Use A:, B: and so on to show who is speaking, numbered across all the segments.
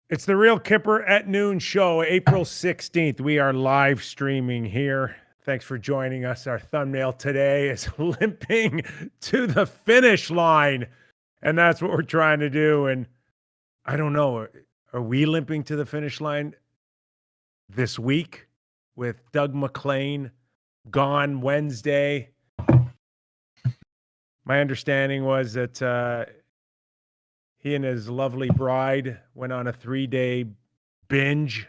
A: It's the Real Kyper at Noon show, April 16th. We are live streaming here. Thanks for joining us. Our thumbnail today is limping to the finish line. And that's what we're trying to do. And I don't know, are we limping to the finish line this week with Doug Maclean gone Wednesday? My understanding was that he and his lovely bride went on a 3-day binge.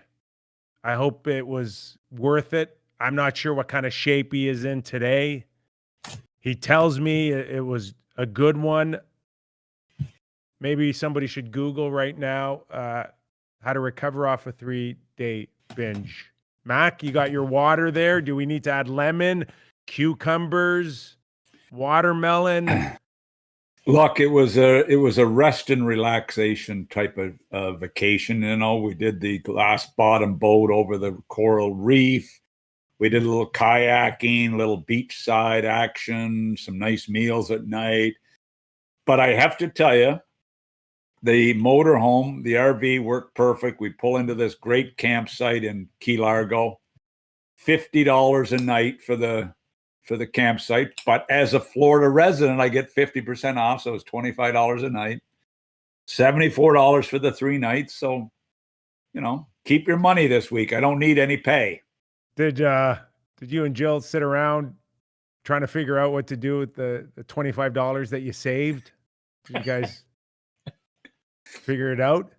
A: I hope it was worth it. I'm not sure what kind of shape he is in today. He tells me it was a good one. Maybe somebody should Google right now how to recover off a 3-day binge. Mac, you got your water there? Do we need to add lemon, cucumbers, watermelon?
B: Look, it was a rest and relaxation type of vacation. You know, we did the glass bottom boat over the coral reef. We did a little kayaking, little beachside action, some nice meals at night. But I have to tell you, the motorhome, the RV worked perfect. We pull into this great campsite in Key Largo, $50 a night for the campsite. But as a Florida resident, I get 50% off. So it's $25 a night, $74 for the 3 nights. So, you know, keep your money this week. I don't need any pay.
A: Did you and Jill sit around trying to figure out what to do with the $25 that you saved? Did you guys figure it out?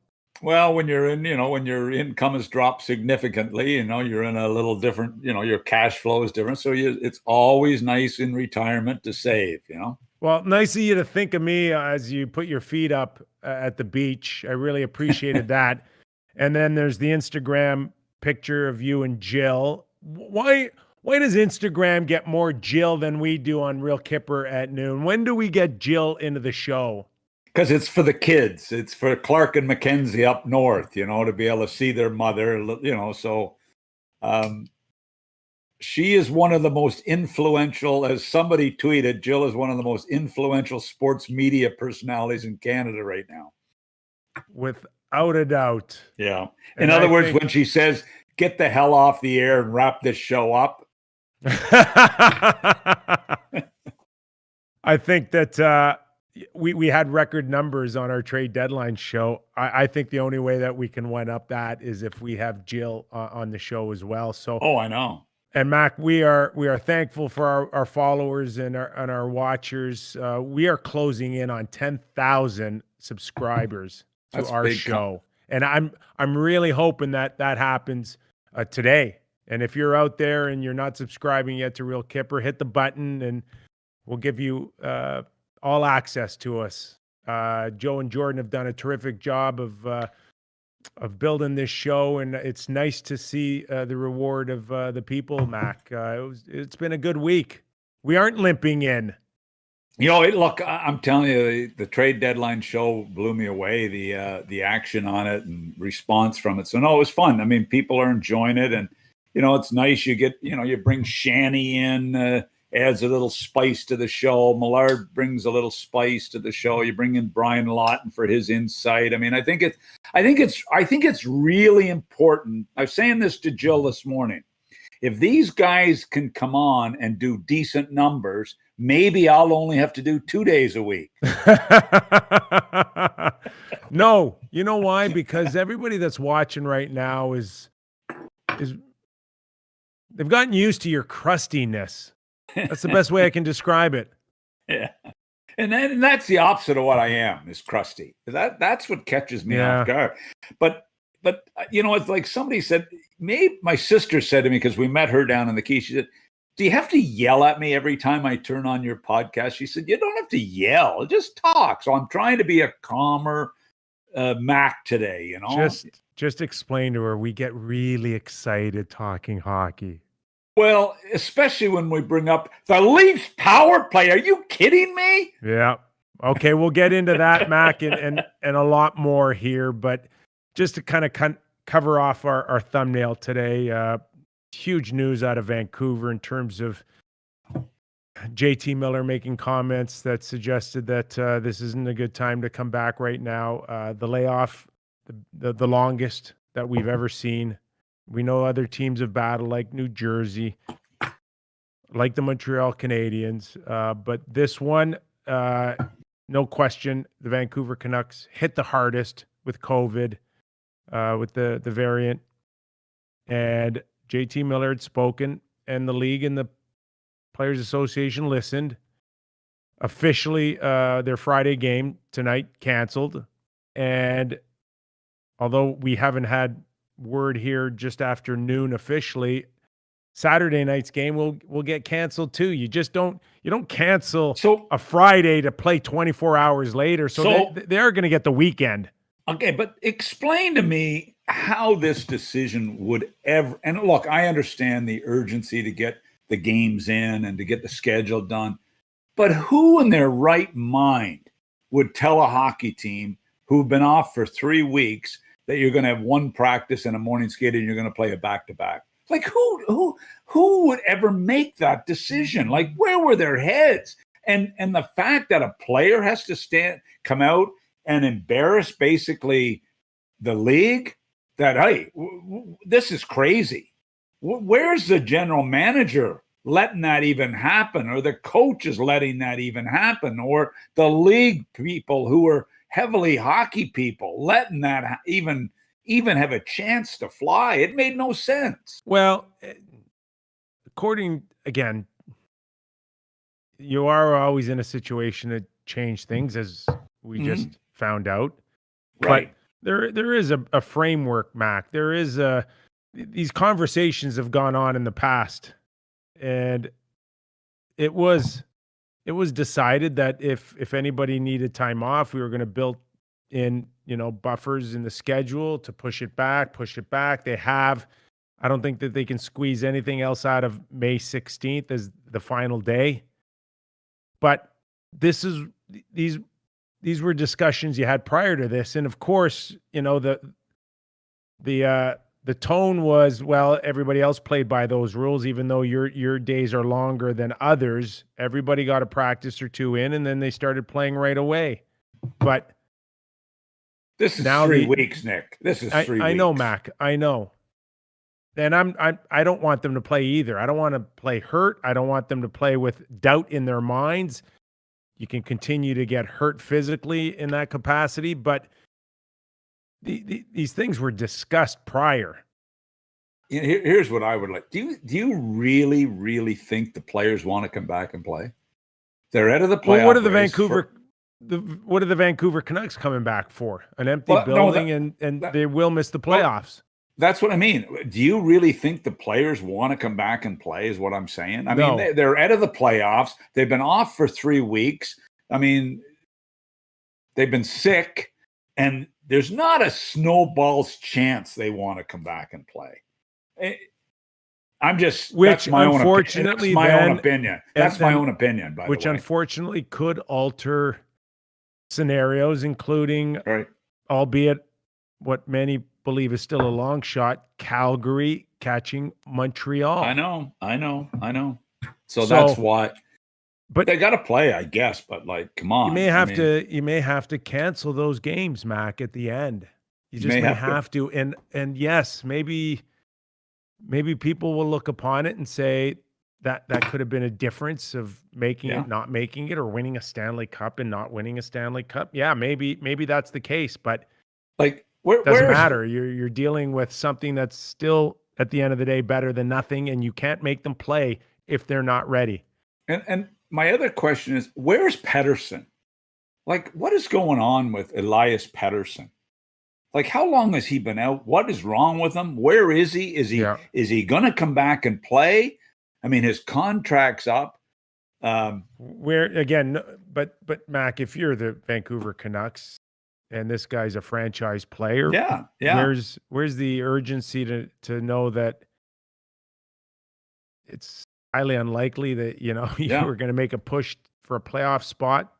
B: Well, when you're in, when your income has dropped significantly, you're in a little different, your cash flow is different. So it's always nice in retirement to save,
A: Well, nice of you to think of me as you put your feet up at the beach. I really appreciated that. And then there's the Instagram picture of you and Jill. Why does Instagram get more Jill than we do on Real Kyper at Noon? When do we get Jill into the show?
B: Because it's for the kids. It's for Clark and Mackenzie up north, to be able to see their mother, So she is one of the most influential, as somebody tweeted, Jill is one of the most influential sports media personalities in Canada right now.
A: Without a doubt.
B: Yeah. In other words, when she says, get the hell off the air and wrap this show up.
A: I think that we had record numbers on our trade deadline show. I think the only way that we can one up that is if we have Jill on the show as well. So,
B: I know.
A: And Mac, we are thankful for our followers and our watchers. We are closing in on 10,000 subscribers to our show, and I'm really hoping that happens today. And if you're out there and you're not subscribing yet to Real Kyper, hit the button, and we'll give you all access to us. Joe and Jordan have done a terrific job of building this show, and it's nice to see the reward of the people, Mac. It's been a good week. We aren't limping in.
B: Look, I'm telling you, the trade deadline show blew me away. The action on it and response from it. So no, it was fun. I mean, people are enjoying it, and it's nice. You get, you bring Shanny in. Adds a little spice to the show. Millard brings a little spice to the show. You bring in Brian Lawton for his insight. I mean, I think it's really important. I was saying this to Jill this morning. If these guys can come on and do decent numbers, maybe I'll only have to do 2 days a week.
A: No, you know why? Because everybody that's watching right now is they've gotten used to your crustiness. That's the best way I can describe it.
B: Yeah. And that's the opposite of what I am, is crusty. That's what catches me off guard. But it's like somebody said, maybe my sister said to me, because we met her down in the Key, she said, do you have to yell at me every time I turn on your podcast? She said, you don't have to yell, just talk. So I'm trying to be a calmer Mac today,
A: Just explain to her, we get really excited talking hockey.
B: Well, especially when we bring up the Leafs power play. Are you kidding me?
A: Yeah. Okay, we'll get into that, Mac, and a lot more here. But just to kind of cover off our thumbnail today, huge news out of Vancouver in terms of JT Miller making comments that suggested that this isn't a good time to come back right now. The layoff the longest that we've ever seen. We know other teams have battled, like New Jersey, like the Montreal Canadiens. But this one, no question, the Vancouver Canucks hit the hardest with COVID, with the variant. And JT Miller had spoken, and the league and the Players Association listened. Officially, their Friday game tonight canceled. And although we haven't had word here just after noon officially, Saturday night's game will get canceled too. You don't cancel a Friday to play 24 hours later. So they're going to get the weekend.
B: Okay, but explain to me how this decision would ever, and look, I understand the urgency to get the games in and to get the schedule done, but who in their right mind would tell a hockey team who've been off for 3 weeks that you're going to have one practice and a morning skate and you're going to play a back-to-back? Like who would ever make that decision? Like, where were their heads? And the fact that a player has to come out and embarrass basically the league, that, hey, this is crazy. Where's the general manager letting that even happen, or the coaches letting that even happen, or the league people who are heavily hockey people letting that even have a chance to fly? It made no sense.
A: Well, again, you are always in a situation to change things, as we just found out.
B: Right.
A: But there is a framework, Mac. There is these conversations have gone on in the past, and it was decided that if anybody needed time off, we were going to build in, buffers in the schedule to push it back. They have. I don't think that they can squeeze anything else out of May 16th as the final day. But these were discussions you had prior to this. And of course, the tone was, well, everybody else played by those rules, even though your days are longer than others. Everybody got a practice or two in, and then they started playing right away. But
B: this is now 3 weeks, Nick. This is 3 weeks.
A: I know, Mac. I know. And I don't want them to play either. I don't want to play hurt. I don't want them to play with doubt in their minds. You can continue to get hurt physically in that capacity, but these things were discussed prior.
B: Here's what I would like. Do you really, really think the players want to come back and play? They're out of the playoff.
A: Well, what are the Vancouver Canucks coming back for? An empty building, and they will miss the playoffs.
B: That's what I mean. Do you really think the players want to come back and play, is what I'm saying? I mean, they're out of the playoffs. They've been off for 3 weeks. I mean, they've been sick, and there's not a snowball's chance they want to come back and play. That's my own opinion. That's my own opinion, by the way.
A: Which unfortunately could alter scenarios, including, albeit what many believe is still a long shot, Calgary catching Montreal.
B: I know. So that's why. But they got to play, I guess. But come on,
A: you may have to cancel those games, Mac, at the end. You just may have to. And yes, maybe people will look upon it and say that could have been a difference of making it, not making it, or winning a Stanley Cup and not winning a Stanley Cup. Yeah, maybe that's the case, but doesn't matter. You're dealing with something that's still, at the end of the day, better than nothing, and you can't make them play if they're not ready.
B: And my other question is, where's Pettersson? What is going on with Elias Pettersson? How long has he been out? What is wrong with him? Where is he? Is he going to come back and play? I mean, his contract's up.
A: But Mac, if you're the Vancouver Canucks and this guy's a franchise player, where's the urgency to know that it's highly unlikely that you were going to make a push for a playoff spot?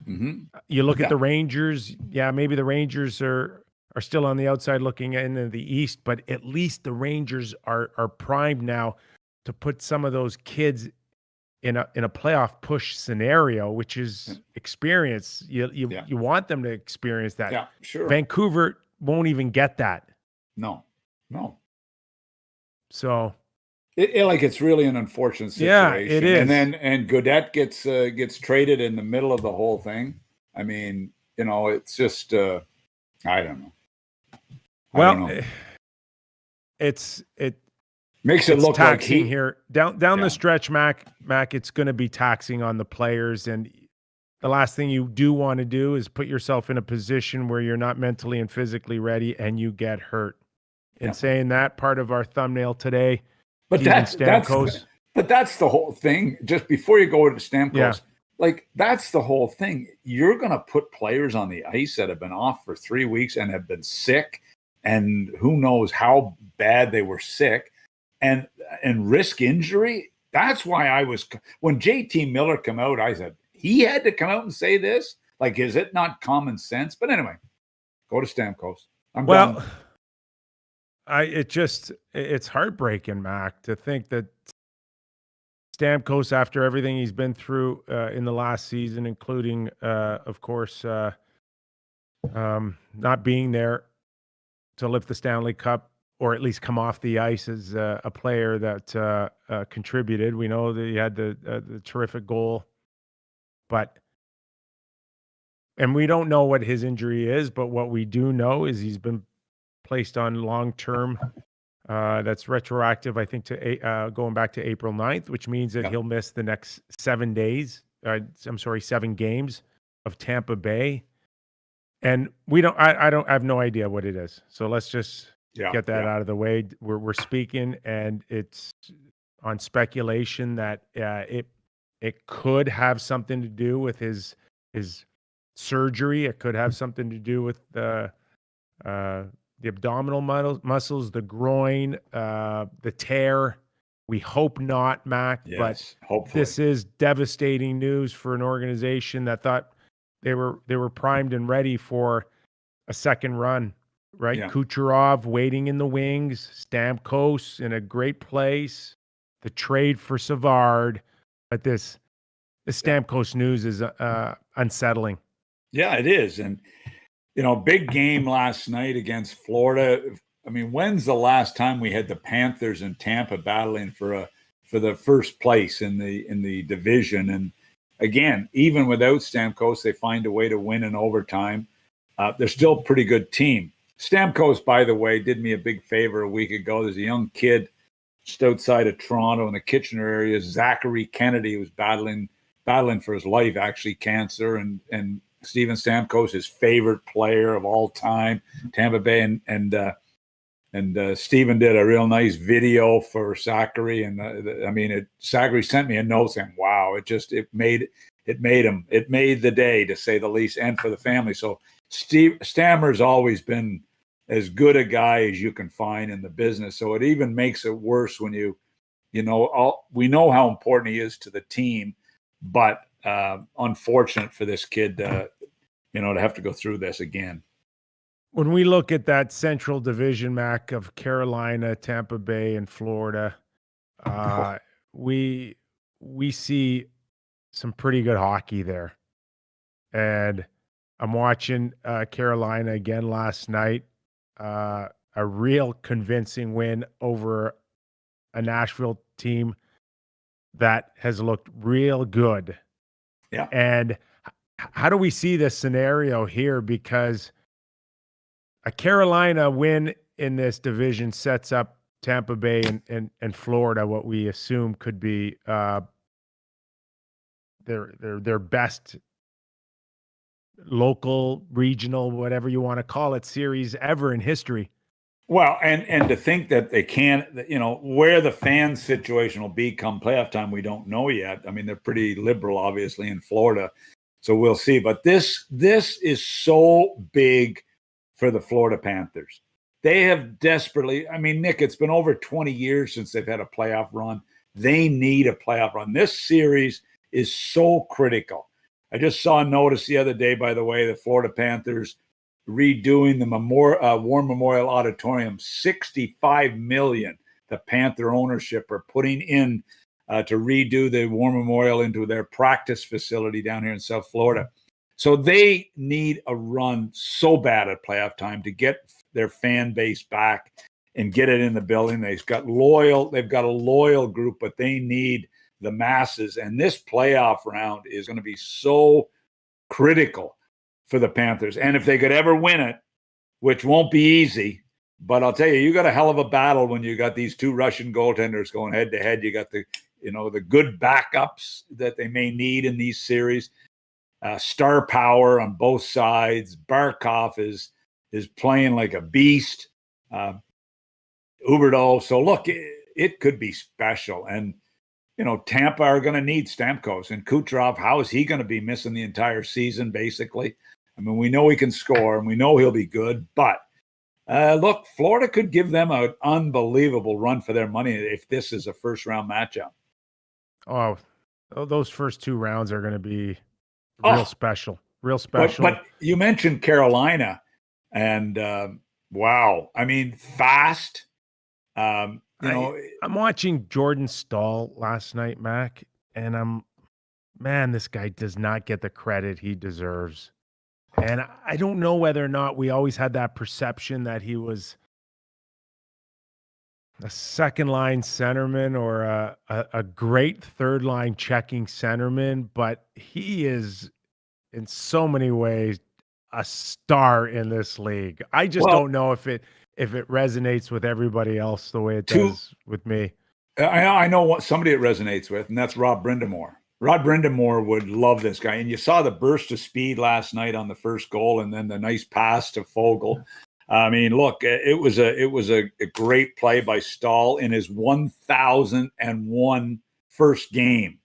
B: Mm-hmm.
A: You look at the Rangers. Yeah, maybe the Rangers are still on the outside looking into the East, but at least the Rangers are primed now to put some of those kids in a playoff push scenario, which is experience. You want them to experience that.
B: Yeah, sure.
A: Vancouver won't even get that.
B: No.
A: So
B: it's really an unfortunate situation.
A: Yeah, it is.
B: And Gaudette gets traded in the middle of the whole thing. I mean, it's just I don't know.
A: It
B: makes it look
A: taxing
B: like
A: here down the stretch, Mac. It's going to be taxing on the players, and the last thing you do want to do is put yourself in a position where you're not mentally and physically ready and you get hurt. In saying that, part of our thumbnail today,
B: but that's the whole thing. Just before you go to Stamkos, that's the whole thing. You're going to put players on the ice that have been off for 3 weeks and have been sick, and who knows how bad they were sick, and risk injury. That's why when JT Miller came out, I said he had to come out and say this. Like, is it not common sense? But anyway, go to Stamkos. I'm done.
A: It's heartbreaking, Mac, to think that Stamkos, after everything he's been through in the last season, including, of course, not being there to lift the Stanley Cup, or at least come off the ice as a player that contributed. We know that he had the terrific goal, and we don't know what his injury is, but what we do know is he's been placed on long-term. That's retroactive, I think, to going back to April 9th, which means that he'll miss the next 7 days. 7 games of Tampa Bay. And I have no idea what it is. So let's just get that out of the way. We're speaking, and it's on speculation that it could have something to do with his surgery. It could have something to do with the abdominal muscles, the groin, the tear. We hope not, Mac, but
B: hopefully.
A: This is devastating news for an organization that thought they were primed and ready for a second run, right? Yeah. Kucherov waiting in the wings, Stamkos in a great place, the trade for Savard, but the Stamkos news is unsettling.
B: Yeah, it is. And big game last night against Florida. I mean, when's the last time we had the Panthers and Tampa battling for the first place in the division? And again, even without Stamkos, they find a way to win in overtime. They're still a pretty good team. Stamkos, by the way, did me a big favor a week ago. There's a young kid just outside of Toronto in the Kitchener area, Zachary Kennedy, who was battling for his life, actually cancer, and Steven Stamkos, his favorite player of all time, Tampa Bay, and Steven did a real nice video for Zachary, and Zachary sent me a note saying, "Wow, it made the day, to say the least, and for the family." So Stammer's always been as good a guy as you can find in the business. So it even makes it worse when we know how important he is to the team, but unfortunate for this kid to have to go through this again.
A: When we look at that Central Division, Mac, of Carolina, Tampa Bay, and Florida, we see some pretty good hockey there. And I'm watching Carolina again last night. A real convincing win over a Nashville team that has looked real good.
B: Yeah.
A: And how do we see this scenario here? Because a Carolina win in this division sets up Tampa Bay and Florida, what we assume could be their best local, regional, whatever you want to call it, series ever in history.
B: Well, and to think that they can't, where the fan situation will be come playoff time, we don't know yet. I mean, they're pretty liberal, obviously, in Florida, so we'll see. But this is so big for the Florida Panthers. They have desperately, Nick, it's been over 20 years since they've had a playoff run. They need a playoff run. This series is so critical. I just saw a notice the other day, by the way, the Florida Panthers redoing the War Memorial Auditorium, $65 million. The Panther ownership are putting in to redo the War Memorial into their practice facility down here in South Florida. So they need a run so bad at playoff time to get their fan base back and get it in the building. They've got a loyal group, but they need the masses. And this playoff round is going to be so critical for the Panthers. And if they could ever win it, which won't be easy, but I'll tell you, you got a hell of a battle when you got these two Russian goaltenders going head to head. You got the good backups that they may need in these series. Star power on both sides. Barkov is playing like a beast. Huberdeau. So look, it could be special. And Tampa are going to need Stamkos and Kucherov. How is he going to be missing the entire season? Basically, I mean, we know he can score and we know he'll be good, but look, Florida could give them an unbelievable run for their money if this is a first-round matchup.
A: Oh, those first two rounds are going to be real special.
B: But you mentioned Carolina, and wow, I mean, fast. I'm
A: watching Jordan Staal last night, Mac, and this guy does not get the credit he deserves. And I don't know whether or not we always had that perception that he was a second-line centerman or a great third-line checking centerman, but he is, in so many ways, a star in this league. I just don't know if it resonates with everybody else the way it does with me.
B: I know what somebody it resonates with, and that's Rob Brindamore. Rod Brindamore would love this guy. And you saw the burst of speed last night on the first goal and then the nice pass to Foegele. I mean, look, it was a great play by Staal in his 1001 first game.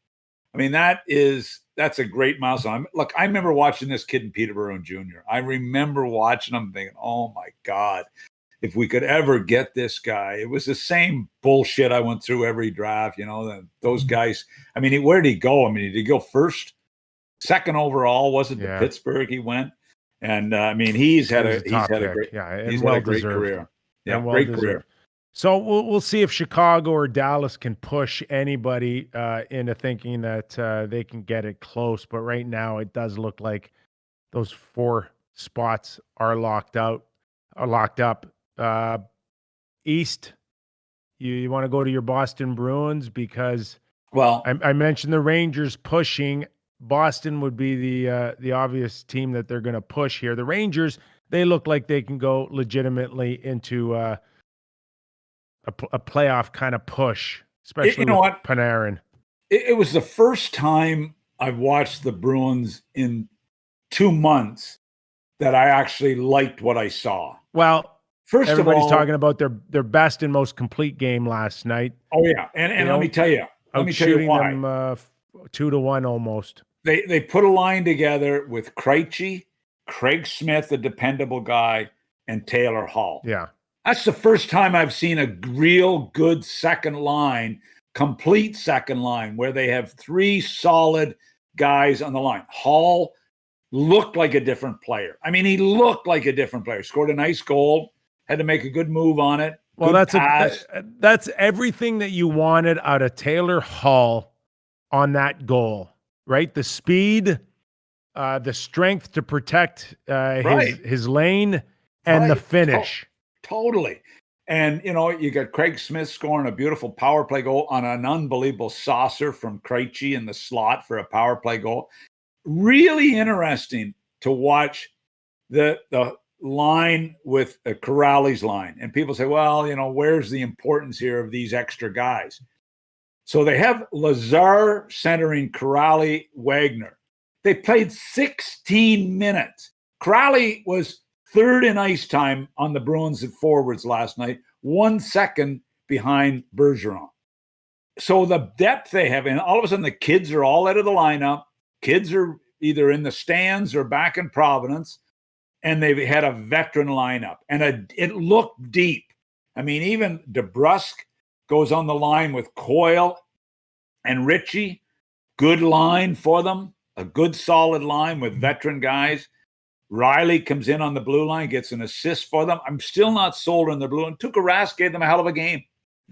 B: I mean, that's a great milestone. Look, I remember watching this kid in Peterborough Jr. I remember watching him thinking, oh, my God, if we could ever get this guy. It was the same bullshit I went through every draft, those guys. I mean, where did he go? I mean, did he go first, second overall? Was it to Pittsburgh he went? And I mean, he's had a great career. Yeah, great career.
A: So we'll see if Chicago or Dallas can push anybody into thinking that they can get it close. But right now, it does look like those 4 spots are locked up. East, you want to go to your Boston Bruins because I mentioned the Rangers pushing. Boston would be the obvious team that they're going to push here. The Rangers, they look like they can go legitimately into a playoff kind of push, especially with Panarin.
B: It was the first time I've watched the Bruins in 2 months that I actually liked what I saw.
A: Well, everybody's talking about their best and most complete game last night.
B: Oh yeah, and let me tell you why.
A: Them 2-1 almost.
B: They put a line together with Krejci, Craig Smith, the dependable guy, and Taylor Hall.
A: Yeah,
B: that's the first time I've seen a real good complete second line, where they have 3 solid guys on the line. Hall looked like a different player. I mean, he looked like a different player. Scored a nice goal. Had to make a good move on it.
A: Well, that's everything that you wanted out of Taylor Hall on that goal, right? The speed, the strength to protect his lane, and the finish.
B: Totally. And, you got Craig Smith scoring a beautiful power play goal on an unbelievable saucer from Krejci in the slot for a power play goal. Really interesting to watch the line with Kuraly's line. And people say, well, where's the importance here of these extra guys? So they have Lazar centering Kuraly, Wagner. They played 16 minutes. Kuraly was third in ice time on the Bruins at forwards last night, 1 second behind Bergeron. So the depth they have, and all of a sudden the kids are all out of the lineup. Kids are either in the stands or back in Providence, and they've had a veteran lineup. And it looked deep. I mean, even DeBrusk goes on the line with Coyle and Ritchie. Good line for them, a good solid line with veteran guys. Riley comes in on the blue line, gets an assist for them. I'm still not sold on the blue line. Tuukka Rask gave them a hell of a game.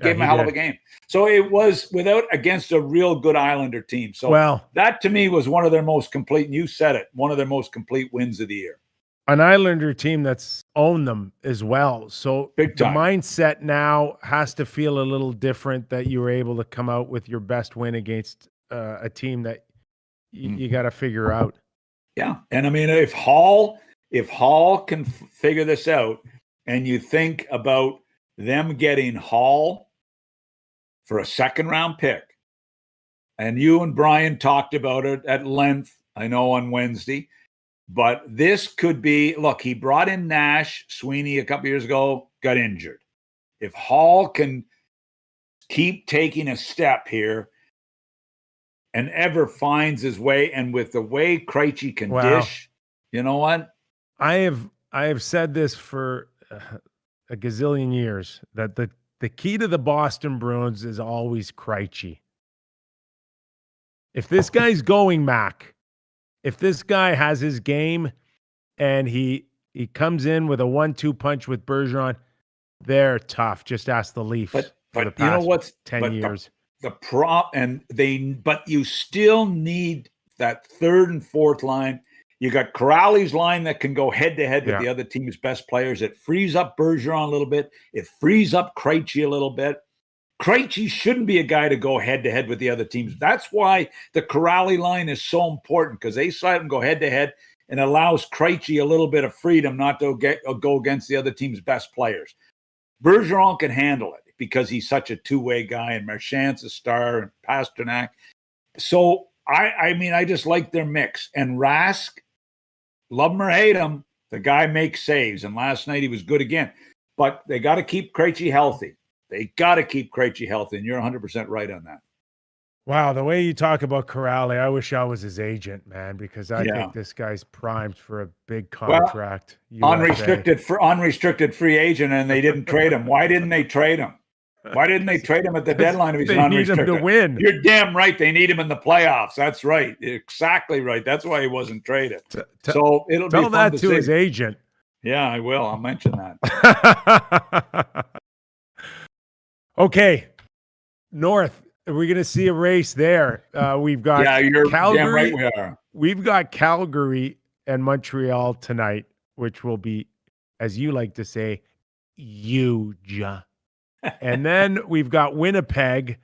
B: Gave him a hell of a game. So it was against a real good Islander team. So that to me was one of their most complete, and you said it, one of their most complete wins of the year.
A: An Islander team that's owned them as well. So
B: Big time.
A: The mindset now has to feel a little different that you were able to come out with your best win against a team that you got to figure out.
B: Yeah. And I mean, if Hall can figure this out, and you think about them getting Hall for a second-round pick, and you and Brian talked about it at length, I know, on Wednesday, but this could be, look, he brought in Nash. Sweeney a couple years ago got injured. If Hall can keep taking a step here and ever finds his way, and with the way Krejci can dish, you know what?
A: I have said this for a gazillion years, that the key to the Boston Bruins is always Krejci. If this guy's going, Mac, if this guy has his game and he comes in with a 1-2 punch with Bergeron, they're tough. Just ask the Leafs for the past 10 years.
B: But you still need that third and fourth line. You got Corrali's line that can go head-to-head with the other team's best players. It frees up Bergeron a little bit. It frees up Krejci a little bit. Krejci shouldn't be a guy to go head-to-head with the other teams. That's why the Corrali line is so important, because they let him go head-to-head and allows Krejci a little bit of freedom not to go against the other team's best players. Bergeron can handle it because he's such a two-way guy, and Marchand's a star, and Pasternak. So, I mean, I just like their mix. And Rask, love him or hate him, the guy makes saves. And last night he was good again. But they got to keep Krejci healthy. They got to keep Krejci healthy. And you're 100% right on that.
A: Wow. The way you talk about Corrali, I wish I was his agent, man, because I think this guy's primed for a big contract.
B: Well, unrestricted free agent, and they didn't trade him. Why didn't they trade him? Why didn't they trade him at the deadline if he's unrestricted?
A: They need him to win.
B: You're damn right. They need him in the playoffs. That's right. Exactly right. That's why he wasn't traded. So it'll be fun
A: that to his agent.
B: Yeah, I will. I'll mention that.
A: Okay. North. We're going to see a race there. We've got
B: you're
A: Calgary.
B: Damn right we are.
A: We've got Calgary and Montreal tonight, which will be, as you like to say, huge. And then we've got Winnipeg,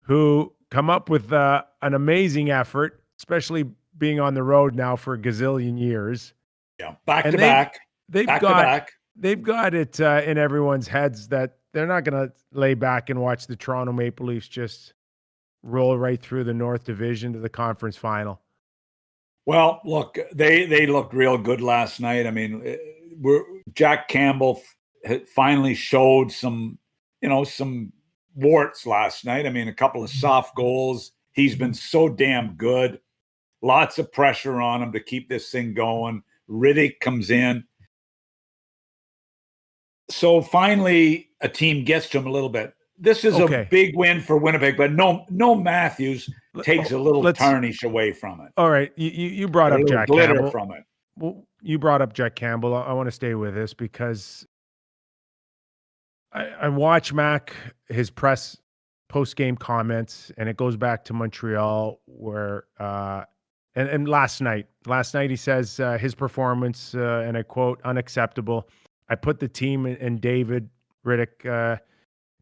A: who come up with an amazing effort, especially being on the road now for a gazillion years.
B: Yeah, back to back.
A: They've got it in everyone's heads that they're not going to lay back and watch the Toronto Maple Leafs just roll right through the North Division to the conference final.
B: Well, look, they looked real good last night. I mean, Jack Campbell finally showed some warts last night. I mean, a couple of soft goals. He's been so damn good. Lots of pressure on him to keep this thing going. Riddick comes in. So finally, a team gets to him a little bit. This is a big win for Winnipeg, but no Matthews takes a little tarnish away from it.
A: All right, you brought up Jack Campbell.
B: From it.
A: Well, you brought up Jack Campbell. I want to stay with this because I watch Mac, his post-game comments, and it goes back to Montreal where and last night he says his performance, and I quote, unacceptable. I put the team and David Riddick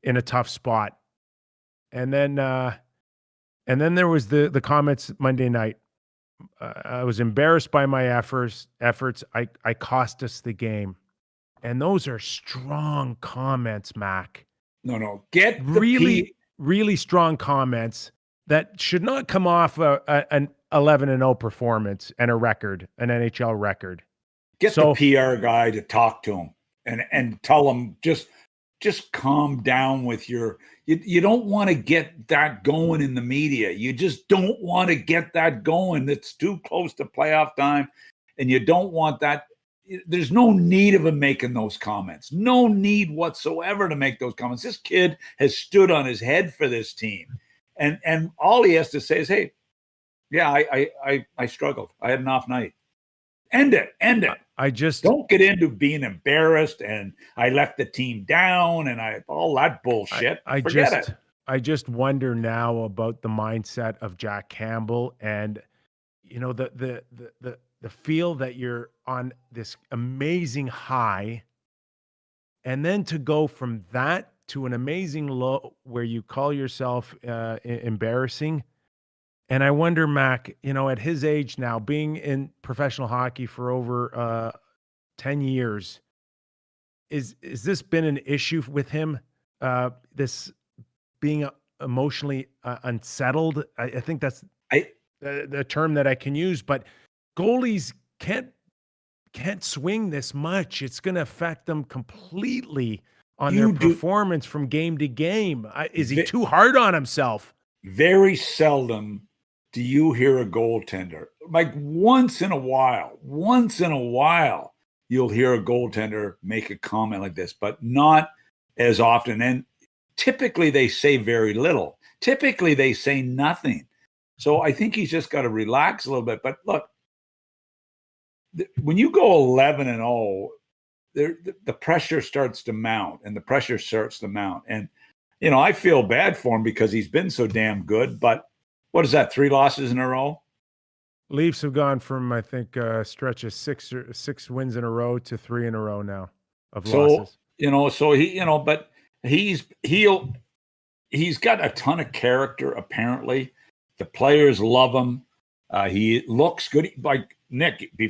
A: in a tough spot. And then there was the comments Monday night. I was embarrassed by my efforts. I cost us the game. And those are strong comments, Mac.
B: No.
A: Really strong comments that should not come off an 11-0 performance and a record, an NHL record.
B: Get the PR guy to talk to him and tell him just calm down with you don't want to get that going in the media. You just don't want to get that going. It's too close to playoff time, and you don't want that. There's no need of him making those comments. No need whatsoever to make those comments. This kid has stood on his head for this team. And all he has to say is, hey, yeah, I struggled. I had an off night. End it. End it.
A: I just
B: don't get into being embarrassed and I let the team down and all that bullshit. Forget it.
A: I just wonder now about the mindset of Jack Campbell and the feel that you're on this amazing high, and then to go from that to an amazing low where you call yourself embarrassing. And I wonder, Mac, at his age now, being in professional hockey for over 10 years, is this been an issue with him? This being emotionally unsettled? I think that's the term that I can use, but goalies can't swing this much. It's going to affect them completely on their performance from game to game. Is he too hard on himself?
B: Very seldom do you hear a goaltender, like once in a while, you'll hear a goaltender make a comment like this, but not as often. And typically they say very little. Typically they say nothing. So I think he's just got to relax a little bit. But look, when you go 11-0, the pressure starts to mount, and And, I feel bad for him because he's been so damn good. But what is that, 3 losses in a row?
A: Leafs have gone from, I think, a stretch of 6 wins in a row to 3 in a row now of losses.
B: So he, but he's got a ton of character, apparently. The players love him. He looks good. Like Nick, he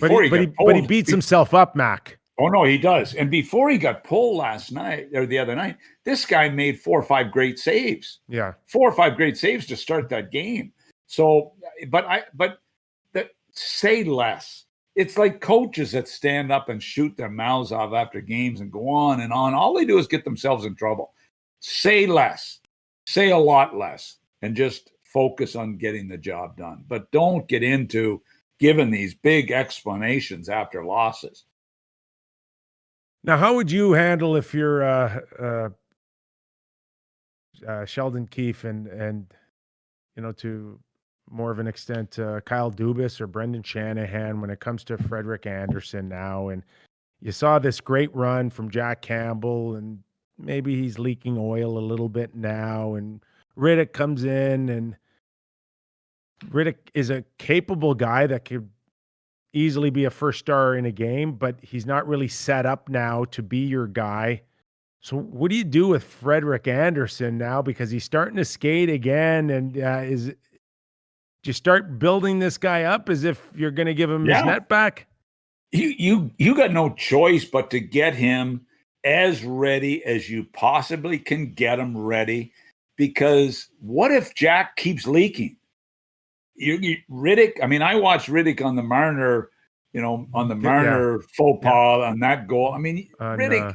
A: beats himself up, Mac.
B: Oh no, he does. And before he got pulled last night or the other night, this guy made 4 or 5 great saves.
A: Yeah,
B: 4 or 5 great saves to start that game. So, say less. It's like coaches that stand up and shoot their mouths off after games and go on and on. All they do is get themselves in trouble. Say less. Say a lot less, and just focus on getting the job done. But don't get into giving these big explanations after losses.
A: Now, how would you handle if you're Sheldon Keefe and to more of an extent Kyle Dubas or Brendan Shanahan when it comes to Frederik Andersen now? And you saw this great run from Jack Campbell, and maybe he's leaking oil a little bit now, and Riddick comes in, and Riddick is a capable guy that could easily be a first star in a game, but he's not really set up now to be your guy. So what do you do with Frederik Andersen now? Because he's starting to skate again, and do you start building this guy up as if you're going to give him his net back?
B: You got no choice but to get him as ready as you possibly can get him ready, because what if Jack keeps leaking? Riddick, I mean, I watched Riddick on the Marner, Marner faux pas on that goal. I mean, Riddick,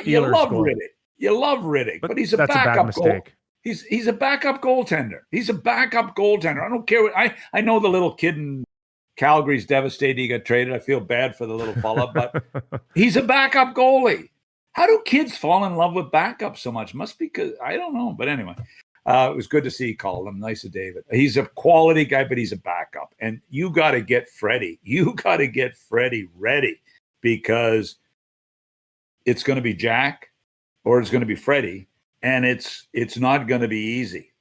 B: you love goal. Riddick. You love Riddick, but he's a backup goal. He's a backup goaltender. He's a backup goaltender. I don't care what I know the little kid in Calgary's devastated he got traded. I feel bad for the little fella, but he's a backup goalie. How do kids fall in love with backup so much? Must be because I don't know. But anyway. It was good to see you call him. Nice of David. He's a quality guy, but he's a backup. And you got to get Freddie. You got to get Freddie ready, because it's going to be Jack or it's going to be Freddie, and it's not going to be easy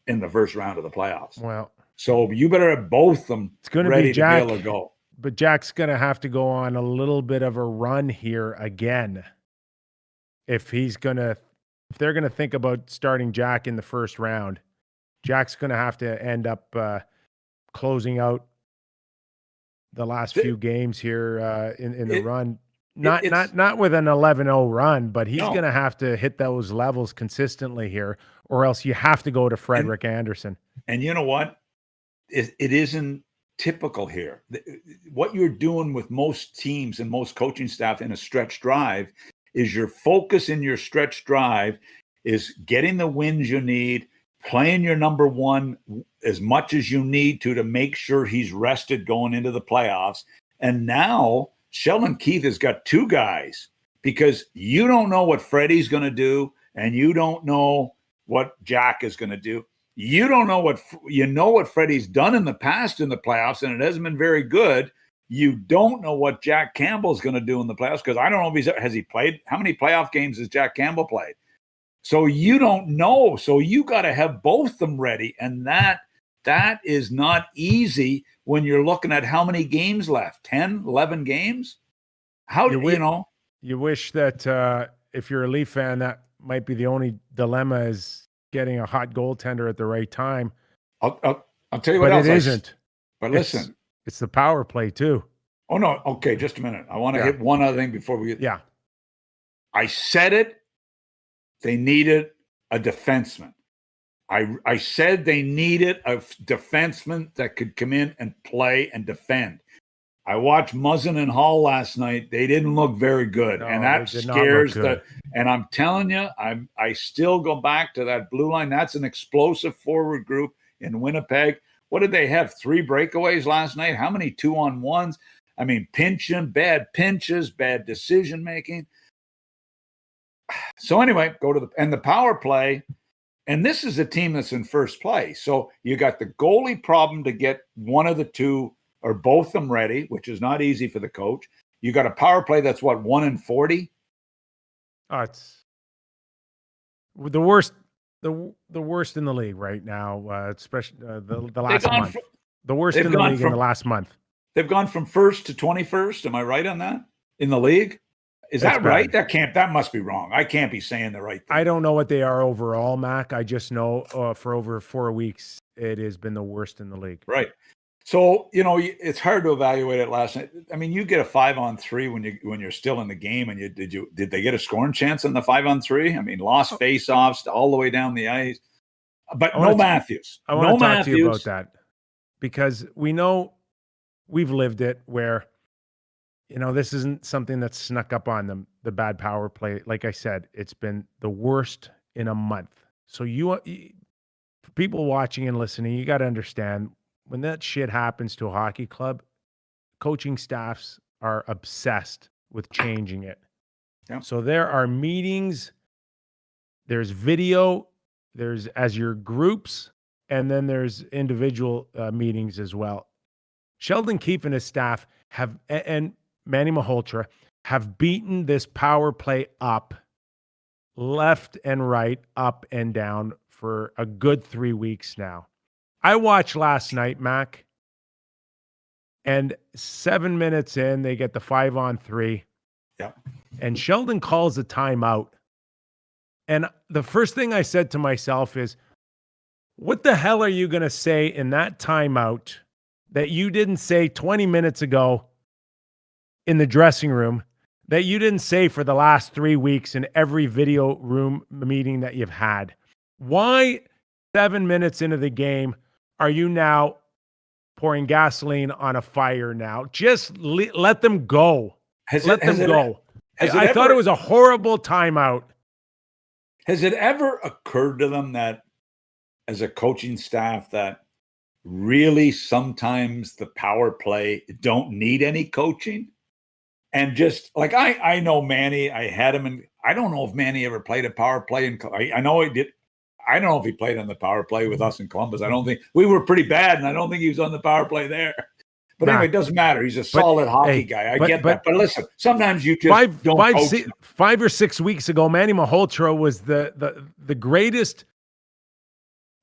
B: in the first round of the playoffs.
A: Well,
B: so you better have both of them ready to be able to go.
A: But Jack's going to have to go on a little bit of a run here again if they're going to think about starting Jack in the first round. Jack's going to have to end up closing out the last few games here in the run. Not with an 11-0 run, but he's going to have to hit those levels consistently here, or else you have to go to Frederik Andersen.
B: And you know what? It isn't typical here. What you're doing with most teams and most coaching staff in a stretch drive is your focus in your stretch drive is getting the wins you need, playing your number one as much as you need to make sure he's rested going into the playoffs. And now Sheldon Keefe has got 2 guys, because you don't know what Freddie's going to do, and you don't know what Jack is going to do. You don't know what Freddie's done in the past in the playoffs, and it hasn't been very good. You don't know what Jack Campbell's going to do in the playoffs, because I don't know if has he played. How many playoff games has Jack Campbell played? So you don't know. So you got to have both them ready. And that is not easy when you're looking at how many games left, 10, 11 games.
A: You wish that if you're a Leaf fan, that might be the only dilemma, is getting a hot goaltender at the right time.
B: I'll tell you what else.
A: But it isn't.
B: But listen.
A: It's the power play too.
B: Oh, no. Okay, just a minute. I want to hit one other thing before we get...
A: Yeah.
B: I said it. They needed a defenseman. I said they needed a defenseman that could come in and play and defend. I watched Muzzin and Hall last night. They didn't look very good.
A: No,
B: and that scares and I'm telling you, I still go back to that blue line. That's an explosive forward group in Winnipeg. What did they have? 3 breakaways last night? How many 2-on-1s? I mean, bad pinches, bad decision making. So anyway, go to the power play. And this is a team that's in first place. So you got the goalie problem to get one of the two or both of them ready, which is not easy for the coach. You got a power play that's 1-in-40.
A: Oh, it's the worst. The worst in the league right now, especially the last month. The worst in the league in the last month.
B: They've gone from 1st to 21st. Am I right on that? In the league? Is that right? That must be wrong. I can't be saying the right thing.
A: I don't know what they are overall, Mac. I just know for over 4 weeks, it has been the worst in the league.
B: Right. So, it's hard to evaluate it last night. I mean, you get a 5-on-3 when you're still in the game, and did they get a scoring chance in the 5-on-3? I mean, lost faceoffs all the way down the ice. But no Matthews.
A: I want to talk to you about that, because we know we've lived it where, this isn't something that's snuck up on them, the bad power play. Like I said, it's been the worst in a month. So for people watching and listening, you got to understand, when that shit happens to a hockey club, coaching staffs are obsessed with changing it. Yeah. So there are meetings, there's video, there's as your groups, and then there's individual meetings as well. Sheldon Keefe and his staff and Manny Malhotra have beaten this power play up, left and right, up and down for a good 3 weeks now. I watched last night, Mac, and 7 minutes in, they get the 5-on-3.
B: Yeah.
A: And Sheldon calls a timeout. And the first thing I said to myself is, what the hell are you going to say in that timeout that you didn't say 20 minutes ago in the dressing room, that you didn't say for the last 3 weeks in every video room meeting that you've had? Why 7 minutes into the game are you now pouring gasoline on a fire now? Just let them go. Let them go. I thought it was a horrible timeout.
B: Has it ever occurred to them that, as a coaching staff, that really sometimes the power play don't need any coaching? And just like I know Manny, I had him, and I don't know if Manny ever played a power play. And I know he did. I don't know if he played on the power play with us in Columbus. I don't think we were pretty bad, and I don't think he was on the power play there. But anyway, it doesn't matter. He's a solid hockey guy. I get that. But listen, sometimes you just don't coach
A: 5 or 6 weeks ago, Manny Malhotra was the greatest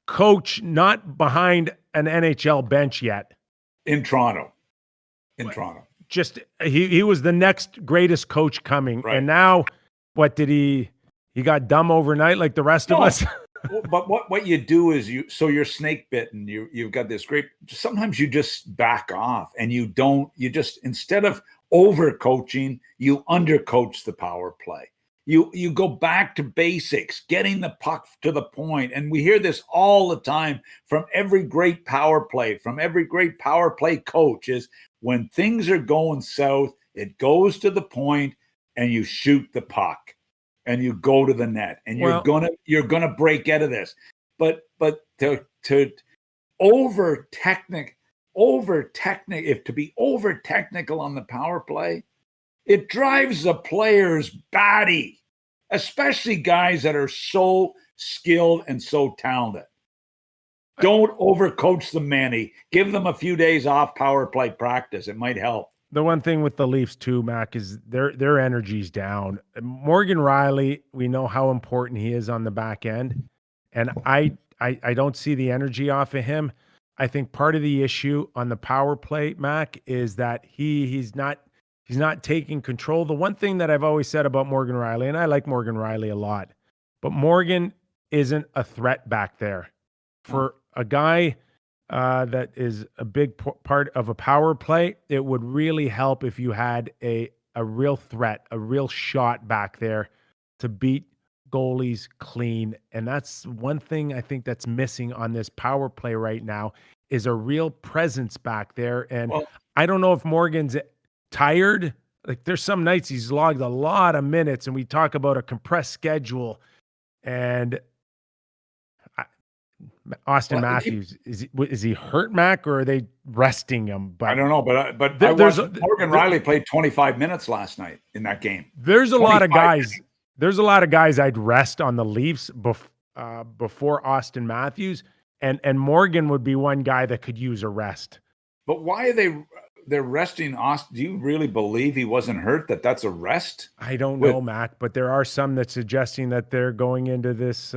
A: coach not behind an NHL bench yet.
B: In Toronto.
A: Just he was the next greatest coach coming. Right. And now what did he got dumb overnight like the rest of us?
B: But what you do is you're snake bitten. You've got this great. Sometimes you just back off, and you just, instead of over coaching, you undercoach the power play. You go back to basics, getting the puck to the point. And we hear this all the time from every great power play, coach, is when things are going south, it goes to the point and you shoot the puck. And you go to the net, and you're gonna break out of this. But to over technical on the power play, it drives the players batty, especially guys that are so skilled and so talented. Don't overcoach them, Manny. Give them a few days off power play practice. It might help.
A: the one thing with the Leafs too, Mac, is their energy's down. Morgan Riley, we know how important he is on the back end, and I don't see the energy off of him. I think part of the issue on the power play, Mac, is that he's not taking control. The one thing that I've always said about Morgan Riley, and I like Morgan Riley a lot, but Morgan isn't a threat back there. For a guy that is a big part of a power play, it would really help if you had a real threat, a real shot back there to beat goalies clean. And that's one thing I think that's missing on this power play right now, is a real presence back there. And I don't know if Morgan's tired. Like, there's some nights he's logged a lot of minutes, and we talk about a compressed schedule. And Austin Matthews, is he hurt, Mac, or are they resting him? But
B: I don't know, but Morgan Riley played 25 minutes last night in that game.
A: There's a lot of guys. There's a lot of guys I'd rest on the Leafs before Austin Matthews, and Morgan would be one guy that could use a rest.
B: But why are they're resting Austin? Do you really believe he wasn't hurt? That's a rest?
A: I don't know, Mac, but there are some that suggesting that they're going into this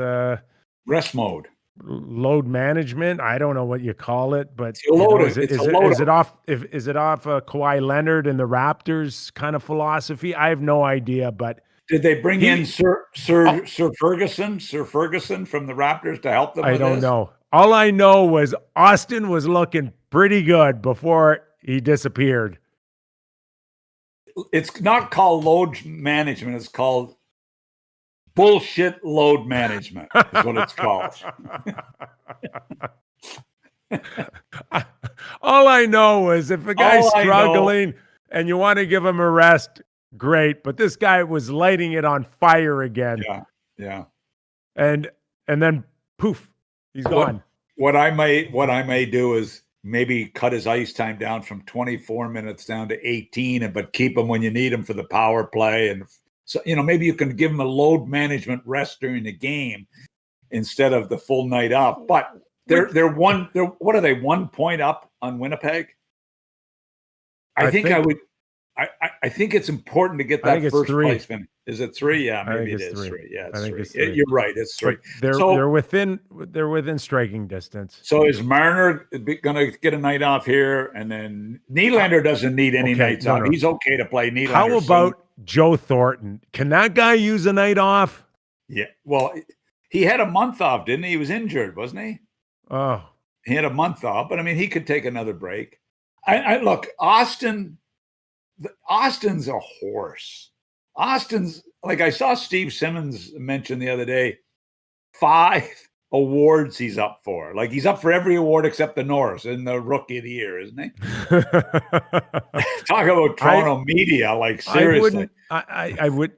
B: rest mode.
A: Load management. I don't know what you call it, but is it off Kawhi Leonard and the Raptors kind of philosophy? I have no idea, but
B: did they bring in Sir Ferguson from the Raptors to help them?
A: I don't know. All I know was Austin was looking pretty good before he disappeared.
B: It's not called load management. It's called bullshit load management is what it's called.
A: All I know is if a guy's struggling and you want to give him a rest, great. But this guy was lighting it on fire again.
B: Yeah.
A: And then poof, he's gone.
B: What I may do is maybe cut his ice time down from 24 minutes down to 18, but keep him when you need him for the power play. And so, maybe you can give him a load management rest during the game instead of the full night up. But they're 1 point up on Winnipeg? I think it's important to get that first place finish. Is it 3? Yeah, maybe it is 3. Yeah, it's 3. You're right. It's 3.
A: They're within striking distance.
B: So is Marner going to get a night off here? And then Nylander doesn't need any nights off. He's okay to play Nylander.
A: How about Joe Thornton? Can that guy use a night off?
B: Yeah. Well, he had a month off, didn't he? He was injured, wasn't he?
A: Oh.
B: He had a month off, but I mean, he could take another break. I look, Austin's a horse. Austin's, like I saw Steve Simmons mention the other day, 5 awards he's up for. Like, he's up for every award except the Norris and the Rookie of the Year, isn't he? Talk about Toronto media, like, seriously.
A: I would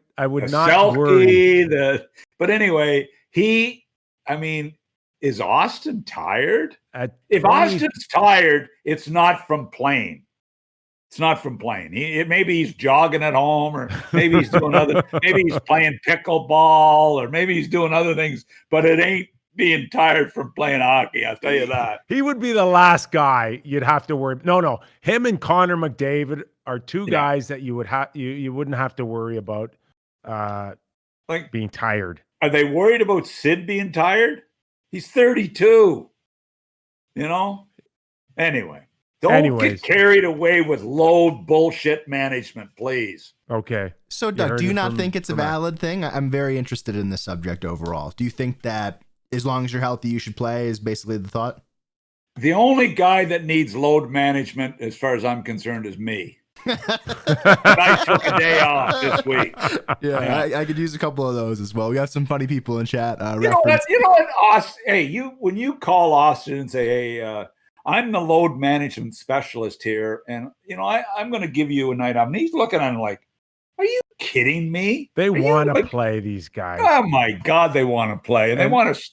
A: not
B: Selke,
A: worry.
B: But anyway, is Austin tired? If Austin's tired, it's not from playing. It's not from playing. Maybe he's jogging at home, or maybe he's doing maybe he's playing pickleball, or maybe he's doing other things, but it ain't being tired from playing hockey. I'll tell you that.
A: He would be the last guy you'd have to worry. No. Him and Connor McDavid are two guys that you wouldn't have to worry about being tired.
B: Are they worried about Sid being tired? He's 32. Anyway. Don't get carried away with load bullshit management, please.
A: Okay.
C: So, Doug, do you not think it's a valid thing? I'm very interested in this subject overall. Do you think that as long as you're healthy, you should play is basically the thought?
B: The only guy that needs load management, as far as I'm concerned, is me. I took a day off this week.
C: Yeah. I could use a couple of those as well. We have some funny people in chat.
B: You know what, Austin? Hey, when you call Austin and say, "Hey, I'm the load management specialist here, and I'm going to give you a night off," and he's looking at him like, "Are you kidding me?"
A: They want to play, these guys.
B: Oh my God, they want to play, and they want to.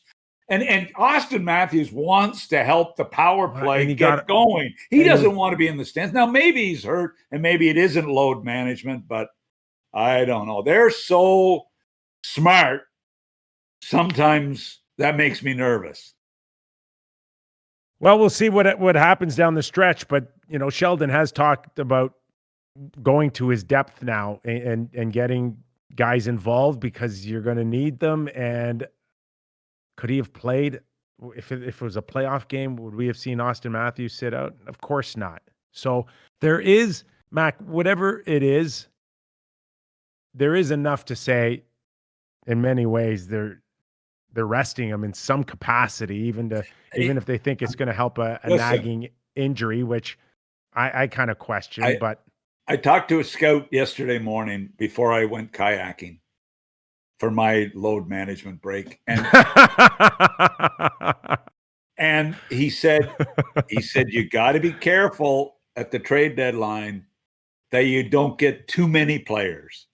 B: And Austin Matthews wants to help the power play get going. He doesn't want to be in the stands. Now, maybe he's hurt, and maybe it isn't load management, but I don't know. They're so smart. Sometimes that makes me nervous.
A: Well, we'll see what happens down the stretch. But, Sheldon has talked about going to his depth now and getting guys involved because you're going to need them. And could he have played if it was a playoff game? Would we have seen Austin Matthews sit out? Of course not. So there is, Mac, whatever it is, there is enough to say in many ways they're resting him in some capacity, even if they think it's going to help a nagging injury, which I kind of question. But
B: I talked to a scout yesterday morning before I went kayaking for my load management break, and and he said you got to be careful at the trade deadline that you don't get too many players,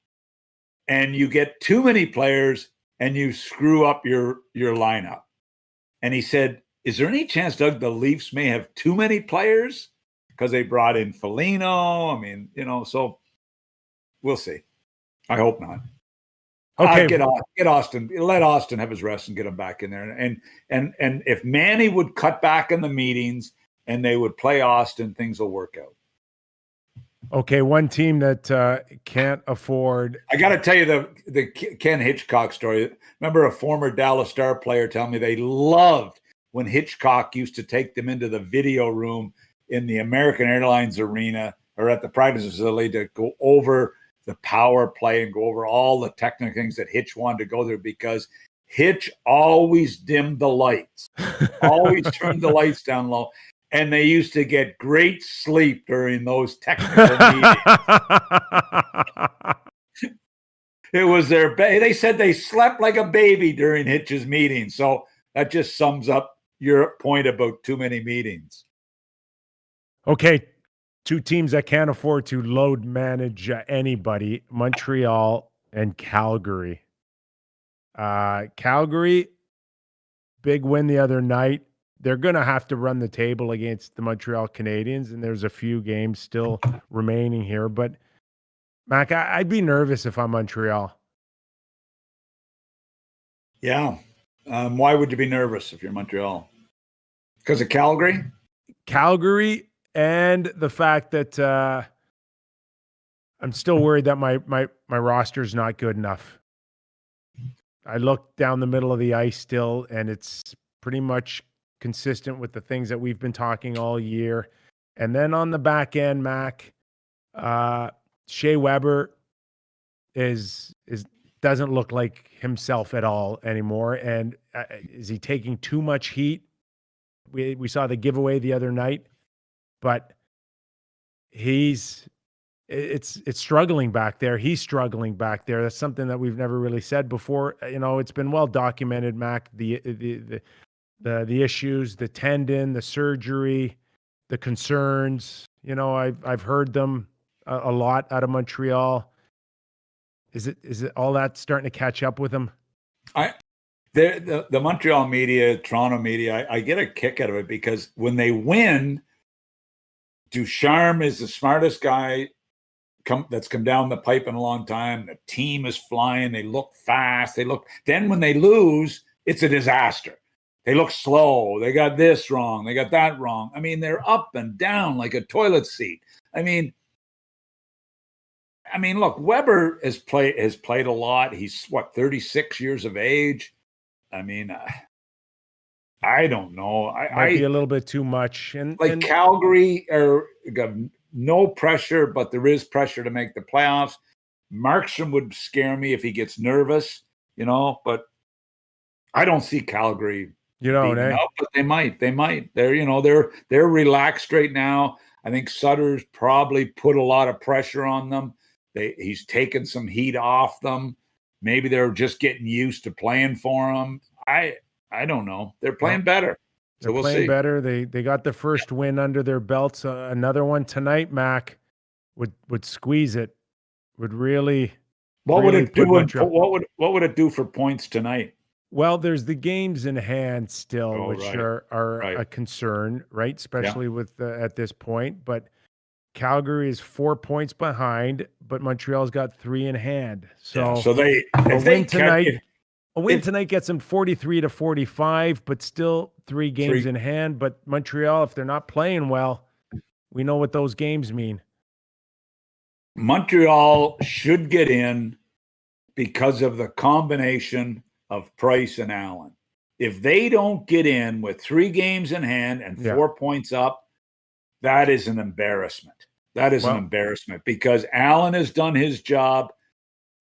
B: and you get too many players and you screw up your lineup. And he said, is there any chance, Doug, the Leafs may have too many players because they brought in Foligno? I mean, so we'll see. I hope not.
A: Okay,
B: get Austin. Let Austin have his rest and get him back in there. And if Manny would cut back in the meetings and they would play Austin, things will work out.
A: Okay, one team that can't afford.
B: I got to tell you the Ken Hitchcock story. Remember a former Dallas Star player telling me they loved when Hitchcock used to take them into the video room in the American Airlines arena or at the practice facility to go over the power play and go over all the technical things that Hitch wanted to go there, because Hitch always dimmed the lights, always turned the lights down low. And they used to get great sleep during those technical meetings. It was they said they slept like a baby during Hitch's meetings. So that just sums up your point about too many meetings.
A: Okay, two teams that can't afford to load manage anybody, Montreal and Calgary. Calgary, big win the other night. They're going to have to run the table against the Montreal Canadiens, and there's a few games still remaining here. But, Mac, I'd be nervous if I'm Montreal.
B: Yeah. Why would you be nervous if you're Montreal? Because of Calgary?
A: Calgary, and the fact that I'm still worried that my roster's not good enough. I look down the middle of the ice still, and it's pretty much consistent with the things that we've been talking all year. And then on the back end, Mac, Shea Weber doesn't look like himself at all anymore. And is he taking too much heat? We saw the giveaway the other night, but it's struggling back there. He's struggling back there. That's something that we've never really said before. It's been well documented, Mac, the issues, the tendon, the surgery, the concerns. I've heard them a lot out of Montreal. Is it all that starting to catch up with him?
B: The Montreal media, Toronto media, I get a kick out of it because when they win, Ducharme is the smartest guy that's come down the pipe in a long time. The team is flying. They look fast. Then when they lose, it's a disaster. They look slow. They got this wrong. They got that wrong. I mean, they're up and down like a toilet seat. I mean, look, Weber has played a lot. He's 36 years of age. I mean, I don't know.
A: Might be a little bit too much. And
B: Calgary got no pressure, but there is pressure to make the playoffs. Markstrom would scare me if he gets nervous, but I don't see Calgary. But they might. They're relaxed right now. I think Sutter's probably put a lot of pressure on them. He's taken some heat off them. Maybe they're just getting used to playing for him. I don't know. They're playing better. So we'll see.
A: Better. They got the first win under their belts. Another one tonight, Mac, would squeeze it. Would really.
B: What would it do? What would it do for points tonight?
A: Well, there's the games in hand still, which are a concern, right? Especially with at this point. But Calgary is 4 points behind, but Montreal's got 3 in hand. So a win tonight gets them 43-45, but still 3 games in hand. But Montreal, if they're not playing well, we know what those games mean.
B: Montreal should get in because of the combination of Price and Allen. If they don't get in with 3 games in hand and 4 points up, that is an embarrassment. That is an embarrassment because Allen has done his job.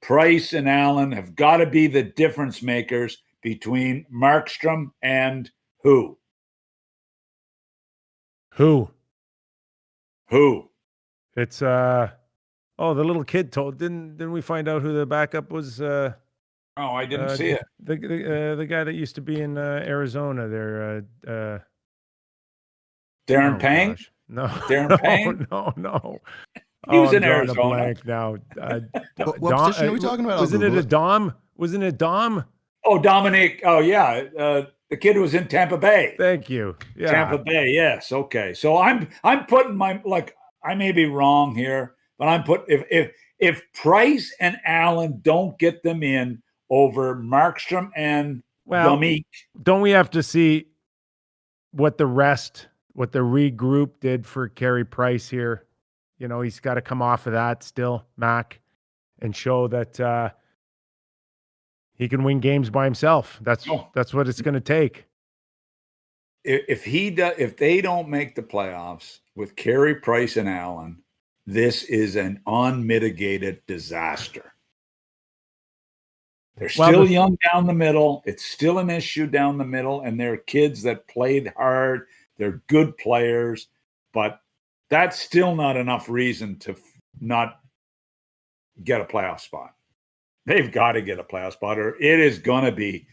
B: Price and Allen have got to be the difference makers between Markstrom and who?
A: Who? It's the little kid told. Didn't we find out who the backup was?
B: I didn't see it.
A: The guy that used to be in Arizona there.
B: Darren Payne?
A: Gosh. No.
B: Darren Payne?
A: No.
B: He was in
A: drawing
B: Arizona.
A: a blank now.
C: What position are we talking about?
A: Wasn't it a Dom? Wasn't it Dom?
B: Oh, Dominic. Oh, yeah. The kid was in Tampa Bay.
A: Thank you. Yeah.
B: Tampa Bay. Yes. Okay. So I'm putting I may be wrong here, but I'm if Price and Allen don't get them in over Markstrom and Dominic.
A: Don't we have to see what the regroup did for Carey Price here? You know, he's got to come off of that still, Mac, and show that he can win games by himself. That's what it's going to take.
B: If they don't make the playoffs with Carey Price and Allen, this is an unmitigated disaster. They're still young down the middle. It's still an issue down the middle, and they're kids that played hard. They're good players, but that's still not enough reason to not get a playoff spot. They've got to get a playoff spot, or it is going to be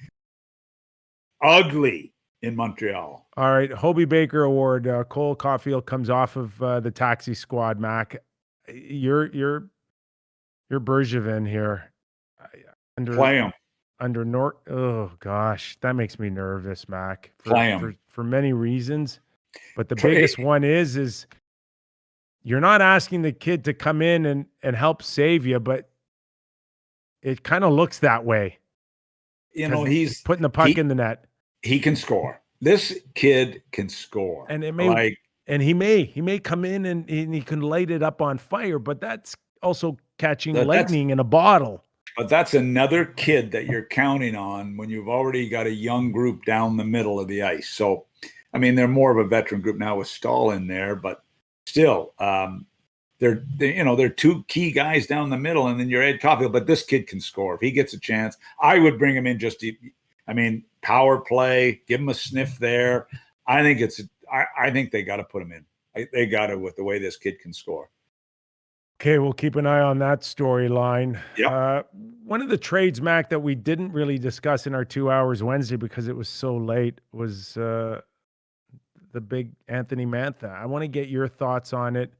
B: ugly in Montreal.
A: All right, Hobie Baker Award. Cole Caulfield comes off of the taxi squad. Mac, you're Bergevin here.
B: Play him
A: under Nort. Oh gosh, that makes me nervous, Mac.
B: Play him
A: for many reasons, but the biggest one is you're not asking the kid to come in and help save you, but it kind of looks that way.
B: You know, he's
A: putting the puck in the net.
B: He can score. This kid can score.
A: And it may he may come in and he can light it up on fire, but that's also catching lightning in a bottle.
B: But that's another kid that you're counting on when you've already got a young group down the middle of the ice. So, I mean, they're more of a veteran group now with Stahl in there, but still, they're 2 key guys down the middle, and then you're Ed Caulfield. But this kid can score if he gets a chance. I would bring him in power play, give him a sniff there. I think they got to put him in. They got to with the way this kid can score.
A: Okay, we'll keep an eye on that storyline.
B: Yep.
A: One of the trades, Mac, that we didn't really discuss in our 2 hours Wednesday because it was so late was the big Anthony Mantha. I want to get your thoughts on it.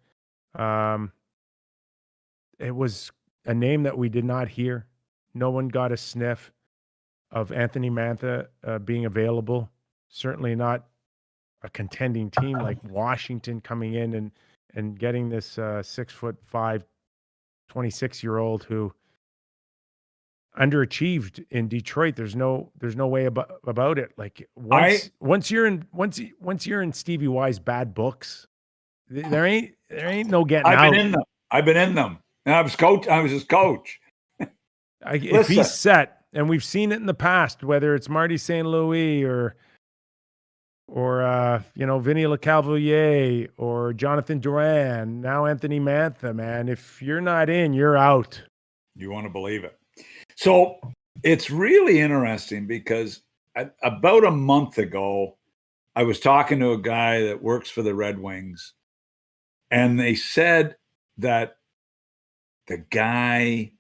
A: It was a name that we did not hear. No one got a sniff of Anthony Mantha being available. Certainly not a contending team like Washington coming in and getting this 6'5", 26-year-old who underachieved in Detroit. There's no way about it. Like once you're in Stevie Y's bad books, there ain't no getting out.
B: I've been in them. And I was his coach.
A: If he's set, and we've seen it in the past, whether it's Marty St. Louis or Vinny LeCavalier or Jonathan Duran, now Anthony Mantha, man, if you're not in, you're out.
B: You want to believe it. So it's really interesting because about a month ago, I was talking to a guy that works for the Red Wings, and they said that the guy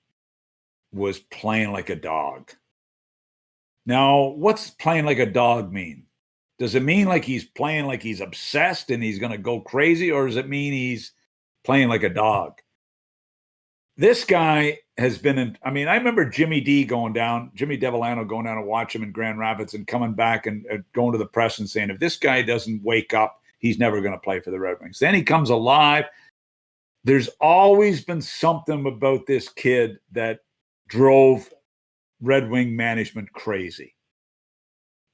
B: was playing like a dog. Now, what's playing like a dog mean? Does it mean like he's playing like he's obsessed and he's going to go crazy, or does it mean he's playing like a dog? This guy has been I remember Jimmy Devellano going down to watch him in Grand Rapids and coming back and going to the press and saying, if this guy doesn't wake up, he's never going to play for the Red Wings. Then he comes alive. There's always been something about this kid that drove Red Wing management crazy.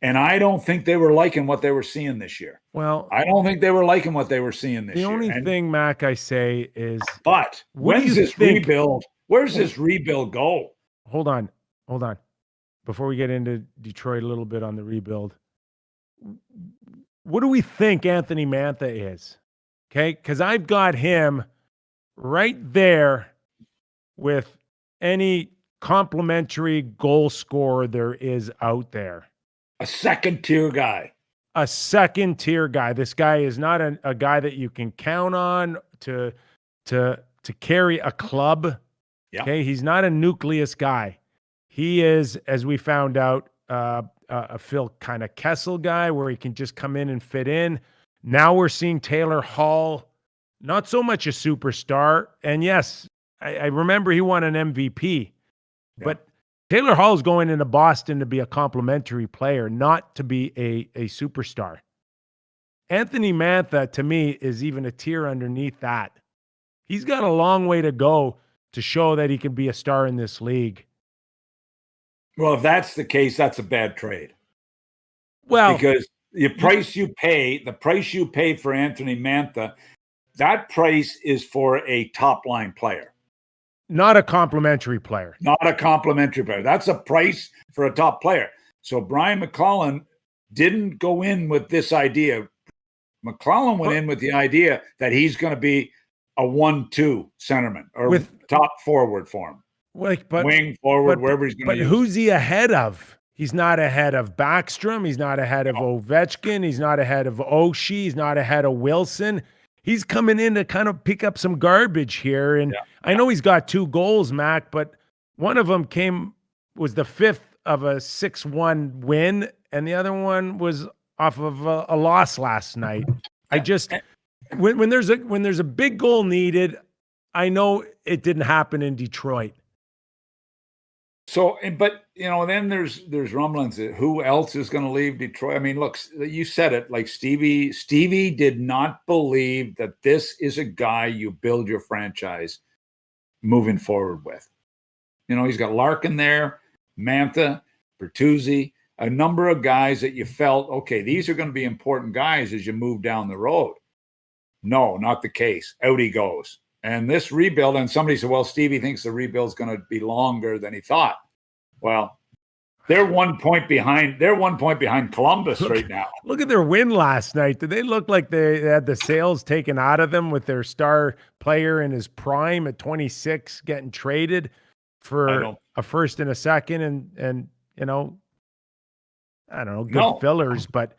B: And I don't think they were liking what they were seeing this year.
A: Well,
B: I don't think they were liking what they were seeing this year.
A: The only thing, Mac, I say is,
B: but when's this rebuild? Where's this rebuild go?
A: Hold on. Before we get into Detroit a little bit on the rebuild, what do we think Anthony Mantha is? Okay, because I've got him right there with any complimentary goal scorer there is out there.
B: A second-tier guy.
A: This guy is not a guy that you can count on to carry a club.
B: Yeah.
A: Okay, he's not a nucleus guy. He is, as we found out, a Phil kind of Kessel guy where he can just come in and fit in. Now we're seeing Taylor Hall, not so much a superstar. And yes, I remember he won an MVP, but Taylor Hall is going into Boston to be a complimentary player, not to be a superstar. Anthony Mantha, to me, is even a tier underneath that. He's got a long way to go to show that he can be a star in this league.
B: Well, if that's the case, that's a bad trade.
A: Well,
B: because the price you pay for Anthony Mantha, that price is for a top-line player.
A: Not a complimentary player.
B: That's a price for a top player. So Brian McClellan didn't go in with this idea. McClellan went in with the idea that he's going to be a 1-2 centerman or with top forward for him. Wing, forward, wherever he's going to use.
A: But who's he ahead of? He's not ahead of Backstrom. He's not ahead of Ovechkin. He's not ahead of Oshie. He's not ahead of Wilson. He's coming in to kind of pick up some garbage here. And I know he's got 2 goals, Mac, but one of them was the 5th of a 6-1 win, and the other one was off of a loss last night. I just when there's a big goal needed, I know it didn't happen in Detroit.
B: So, but then there's rumblings that who else is going to leave Detroit? I mean, look, you said it. Like Stevie did not believe that this is a guy you build your franchise moving forward with. He's got Larkin there, Mantha, Bertuzzi, a number of guys that you felt, okay, these are going to be important guys as you move down the road. No, not the case. Out he goes. And this rebuild, and somebody said, well, Stevie thinks the rebuild is going to be longer than he thought. Well, they're 1 point behind. They're 1 point behind Columbus right now.
A: Look at their win last night. Did they look like they had the sails taken out of them with their star player in his prime at 26 getting traded for a first and a second and I don't know, good fillers, but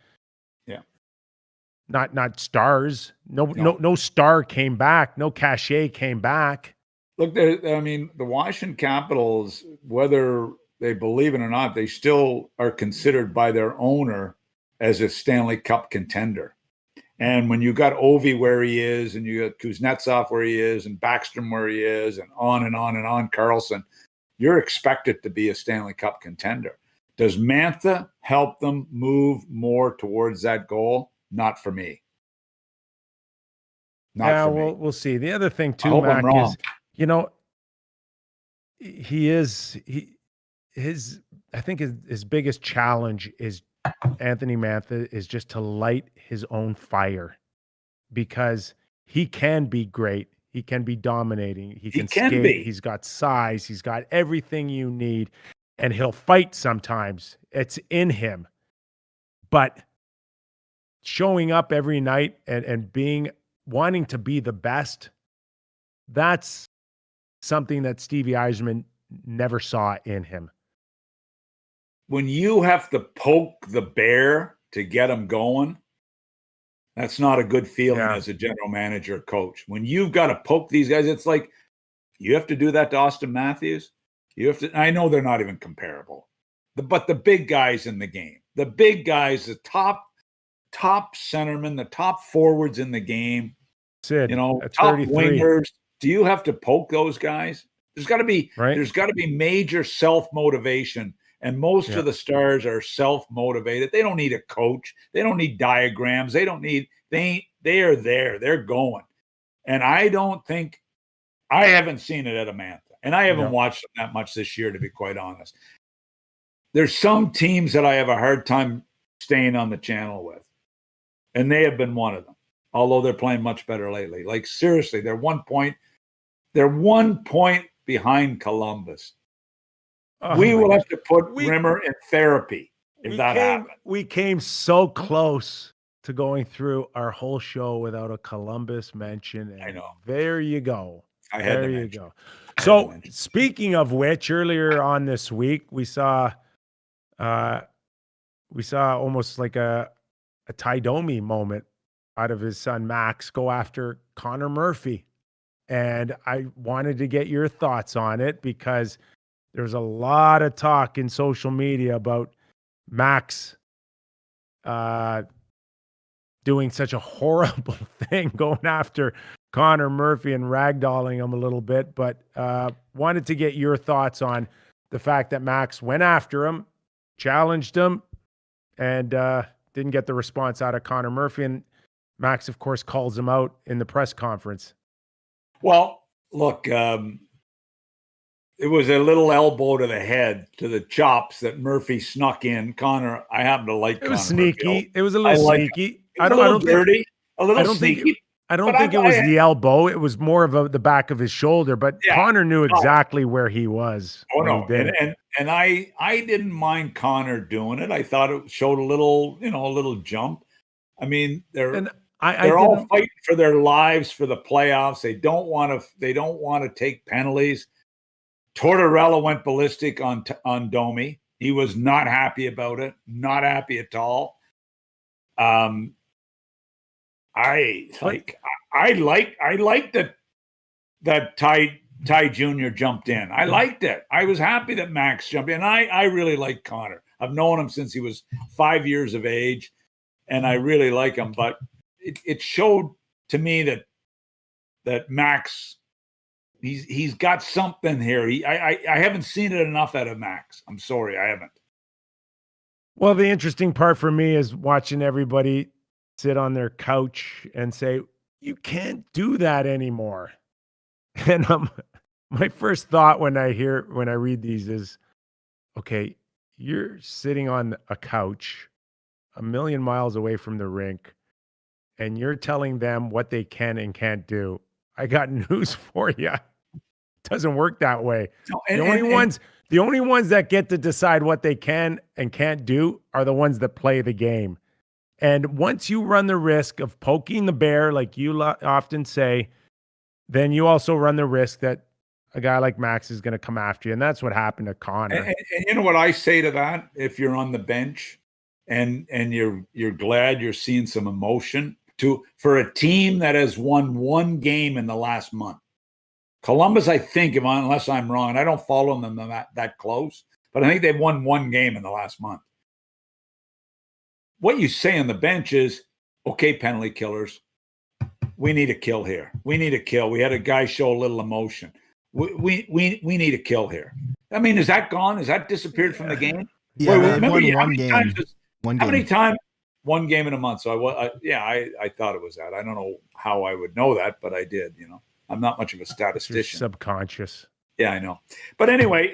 A: not stars. No star came back. No cachet came back.
B: Look, the Washington Capitals, whether they believe it or not, they still are considered by their owner as a Stanley Cup contender. And when you got Ovi where he is, and you got Kuznetsov where he is, and Backstrom where he is, and on and on and on, Karlsson, you're expected to be a Stanley Cup contender. Does Mantha help them move more towards that goal? Not for me.
A: We'll see. The other thing too, Mac, is I think his biggest challenge is Anthony Mantha is just to light his own fire, because he can be great. He can be dominating. He can skate. He's got size. He's got everything you need, and he'll fight sometimes. It's in him. But showing up every night and wanting to be the best, that's something that Stevie Yzerman never saw in him.
B: When you have to poke the bear to get him going, that's not a good feeling as a general manager or coach. When you've got to poke these guys, it's like you have to do that to Austin Matthews. You have to. I know they're not even comparable, but the big guys in the game, the big guys, the top centermen, the top forwards in the game,
A: Sid,
B: top wingers. Do you have to poke those guys? There's got to be major self-motivation, and most of the stars are self-motivated. They don't need a coach. They don't need diagrams. They are there. They're going. And I haven't seen it at Mantha, and I haven't watched them that much this year, to be quite honest. There's some teams that I have a hard time staying on the channel with. And they have been one of them, although they're playing much better lately. Like, seriously, they're 1 point behind Columbus. We will have to put Rimmer in therapy if that happens.
A: We came so close to going through our whole show without a Columbus mention. And
B: I know.
A: There you go.
B: There you go.
A: So speaking of which, earlier on this week, we saw almost like a Ty Domi moment out of his son Max go after Connor Murphy. And I wanted to get your thoughts on it because there's a lot of talk in social media about Max doing such a horrible thing, going after Connor Murphy and ragdolling him a little bit. But wanted to get your thoughts on the fact that Max went after him, challenged him, and didn't get the response out of Connor Murphy. And Max, of course, calls him out in the press conference.
B: Well, look, it was a little elbow to the head, to the chops that Murphy snuck in. Connor, I happen to like Connor.
A: It was sneaky. Murphy. It was a little sneaky.
B: I don't dirty, a little sneaky.
A: I don't think it was the elbow. It was more of the back of his shoulder. But yeah, Connor knew exactly where he was.
B: Oh no, and I didn't mind Connor doing it. I thought it showed a little jump. I mean, they're all fighting for their lives for the playoffs. They don't want to take penalties. Tortorella went ballistic on Domi. He was not happy about it. Not happy at all. I liked that Ty Jr. jumped in. I liked it. I was happy that Max jumped in. I really like Connor. I've known him since he was 5 years of age, and I really like him. But it showed to me that Max, he's got something here. I haven't seen it enough out of Max. I'm sorry, I haven't.
A: Well, the interesting part for me is watching everybody sit on their couch and say, you can't do that anymore. And my first thought when I read these is, okay, you're sitting on a couch a million miles away from the rink and you're telling them what they can and can't do. I got news for you. It doesn't work that way. No, the only ones that get to decide what they can and can't do are the ones that play the game. And once you run the risk of poking the bear, like you often say, then you also run the risk that a guy like Max is going to come after you. And that's what happened to Connor.
B: And you know what I say to that? If you're on the bench and you're glad you're seeing some emotion for a team that has won one game in the last month. Columbus, I think, unless I'm wrong, and I don't follow them that close, but I think they've won one game in the last month. What you say on the bench is, okay, penalty killers, we need a kill here. We need a kill. We had a guy show a little emotion. We need a kill here. I mean, is that gone? Is that disappeared from the game?
C: Yeah, remember how many
B: times? One game in a month. So I thought it was that. I don't know how I would know that, but I did. I'm not much of a statistician.
A: You're subconscious.
B: Yeah, I know. But anyway,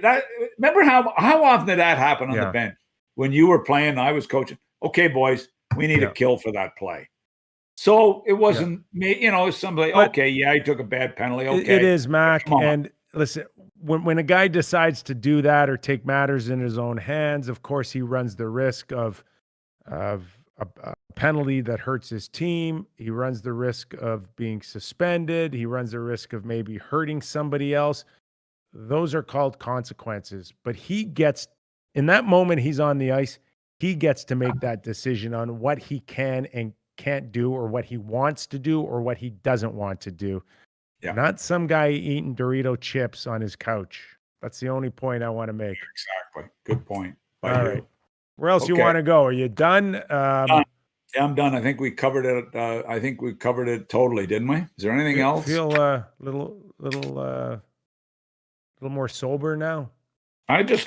B: remember how often did that happen on the bench when you were playing? I was coaching. Okay, boys, we need a kill for that play. So it wasn't me, somebody. But okay, he took a bad penalty. Okay,
A: it is Mac. And listen, when a guy decides to do that or take matters in his own hands, of course he runs the risk of a penalty that hurts his team. He runs the risk of being suspended. He runs the risk of maybe hurting somebody else. Those are called consequences. But in that moment he's on the ice, he gets to make that decision on what he can and can't do, or what he wants to do, or what he doesn't want to do. Yeah. Not some guy eating Dorito chips on his couch. That's the only point I want to make.
B: Exactly. Good point.
A: All right. Where else you want to go? Are you done?
B: Yeah, I'm done. I think we covered it. I think we covered it totally, didn't we? Is there anything else?
A: Feel a little more sober now.
B: I was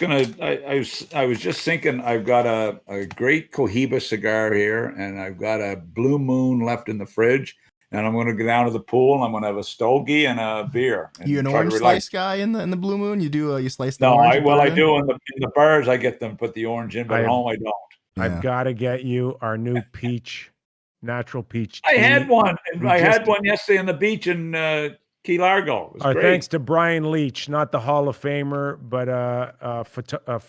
B: just thinking, I've got a great Cohiba cigar here, and I've got a Blue Moon left in the fridge, and I'm going to go down to the pool, and I'm going to have a stogie and a beer. And
C: you an orange slice guy in the Blue Moon? You do you slice the
B: orange?
C: No,
B: I do in the bars. I get them, put the orange in, but at home I don't.
A: I've got to get you our new natural peach tea.
B: I had one. I had one yesterday on the beach in Key Largo. It was great.
A: Thanks to Brian Leach, not the Hall of Famer, but a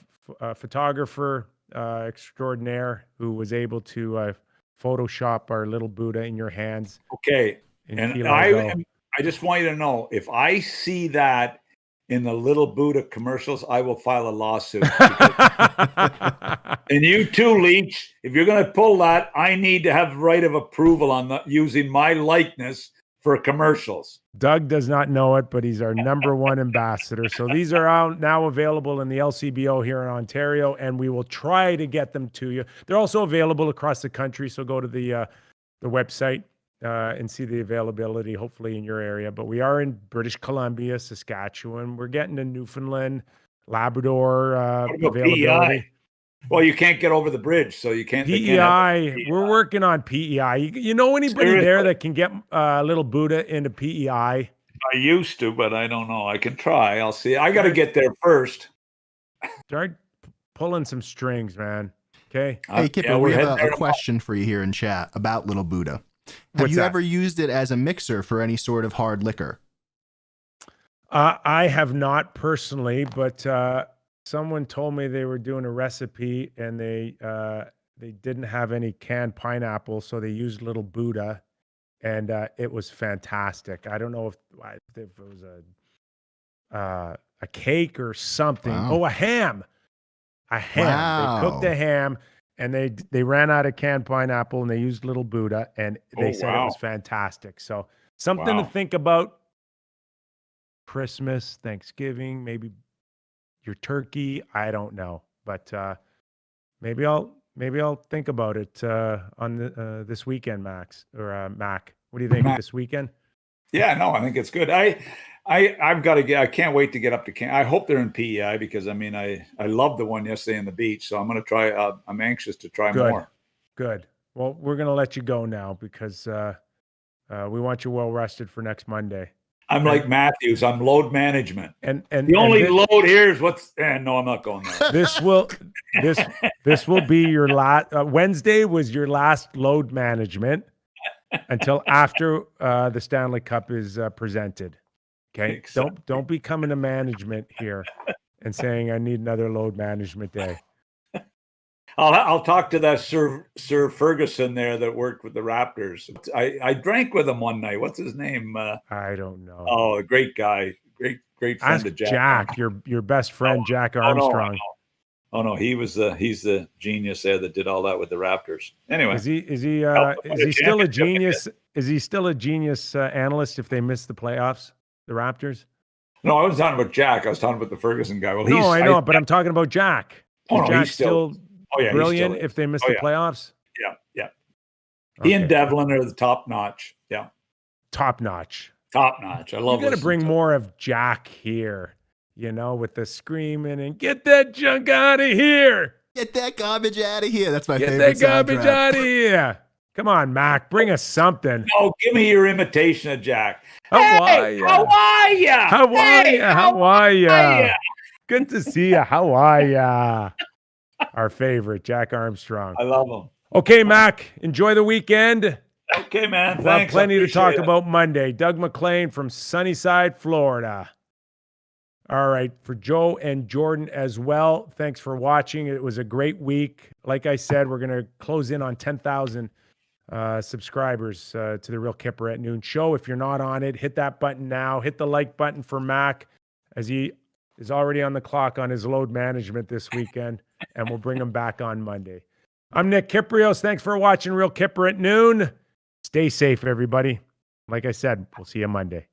A: photographer extraordinaire who was able to Photoshop our little Buddha in your hands.
B: Okay. And I just want you to know, if I see that in the little Buddha commercials, I will file a lawsuit. And you too, Leach, if you're going to pull that, I need to have right of approval on using my likeness for commercials.
A: Doug does not know it, but he's our #1 ambassador. So these are out now, available in the LCBO here in Ontario, and we will try to get them to you. They're also available across the country, so go to the website and see the availability, hopefully in your area. But we are in British Columbia, Saskatchewan. We're getting to Newfoundland, Labrador availability.
B: PEI? Well, you can't get over the bridge, so you can't.
A: PEI. We're working on PEI. You know anybody there that can get little Buddha into PEI?
B: I used to, but I don't know. I can try. I'll see. I got to get there first.
A: Start pulling some strings, man. Okay.
C: Hey, Kyper, we have a question for you here in chat about little Buddha. Have you ever used it as a mixer for any sort of hard liquor?
A: I have not personally, but someone told me they were doing a recipe and they didn't have any canned pineapple, so they used little Buddha, and it was fantastic. I don't know if it was a cake or something. Wow. Oh, a ham. A ham. Wow. They cooked a ham. And they ran out of canned pineapple, and they used little Buddha, and they said it was fantastic. So something to think about. Christmas, Thanksgiving, maybe your turkey. I don't know, but maybe I'll think about it on this weekend, Max or Mac. What do you think this weekend?
B: Yeah, no, I think it's good. I've got to get. I can't wait to get up to. I hope they're in PEI because I loved the one yesterday on the beach. So I'm going to try. I'm anxious to try more. Good.
A: Well, we're going to let you go now because we want you well rested for next Monday.
B: I'm like Matthews. I'm load management, and the only load here is what's. No, I'm not going there.
A: This will be your last. Wednesday was your last load management until after the Stanley Cup is presented. Okay, don't be coming to management here and saying I need another load management day.
B: I'll talk to that Sir Ferguson there that worked with the Raptors. I drank with him one night. What's his name?
A: I don't know.
B: Oh, a great guy, great friend
A: Ask
B: of Jack.
A: Jack, your best friend, Jack Armstrong.
B: Oh no, he's the genius there that did all that with the Raptors. Anyway,
A: is he still a genius? Is he still a genius analyst if they miss the playoffs? The Raptors?
B: No, I wasn't talking about Jack. I was talking about the Ferguson guy. Well,
A: I know, but I'm talking about Jack. Is Jack still brilliant if they miss the playoffs?
B: Yeah. He and Devlin are the top notch. Yeah.
A: Top notch.
B: I love.
A: You got to bring more of Jack here, with the screaming and get that junk out of here.
C: Get that garbage out of here. That's my favorite.
A: Get that garbage out of here. Come on, Mac, bring us something.
B: No, give me your imitation of Jack.
A: How are ya? Good to see you. How are ya? Our favorite, Jack Armstrong.
B: I love him.
A: Okay, Mac, enjoy the weekend.
B: Okay, man.
A: We'll have plenty to talk about Monday. Doug Maclean from Sunnyside, Florida. All right, for Joe and Jordan as well, thanks for watching. It was a great week. Like I said, we're going to close in on 10,000 subscribers to the Real Kyper at Noon show. If you're not on it, hit that button now. Hit the like button for Mac as he is already on the clock on his load management this weekend, and we'll bring him back on Monday. I'm Nick Kypreos. Thanks for watching Real Kyper at Noon. Stay safe, everybody. Like I said, we'll see you Monday.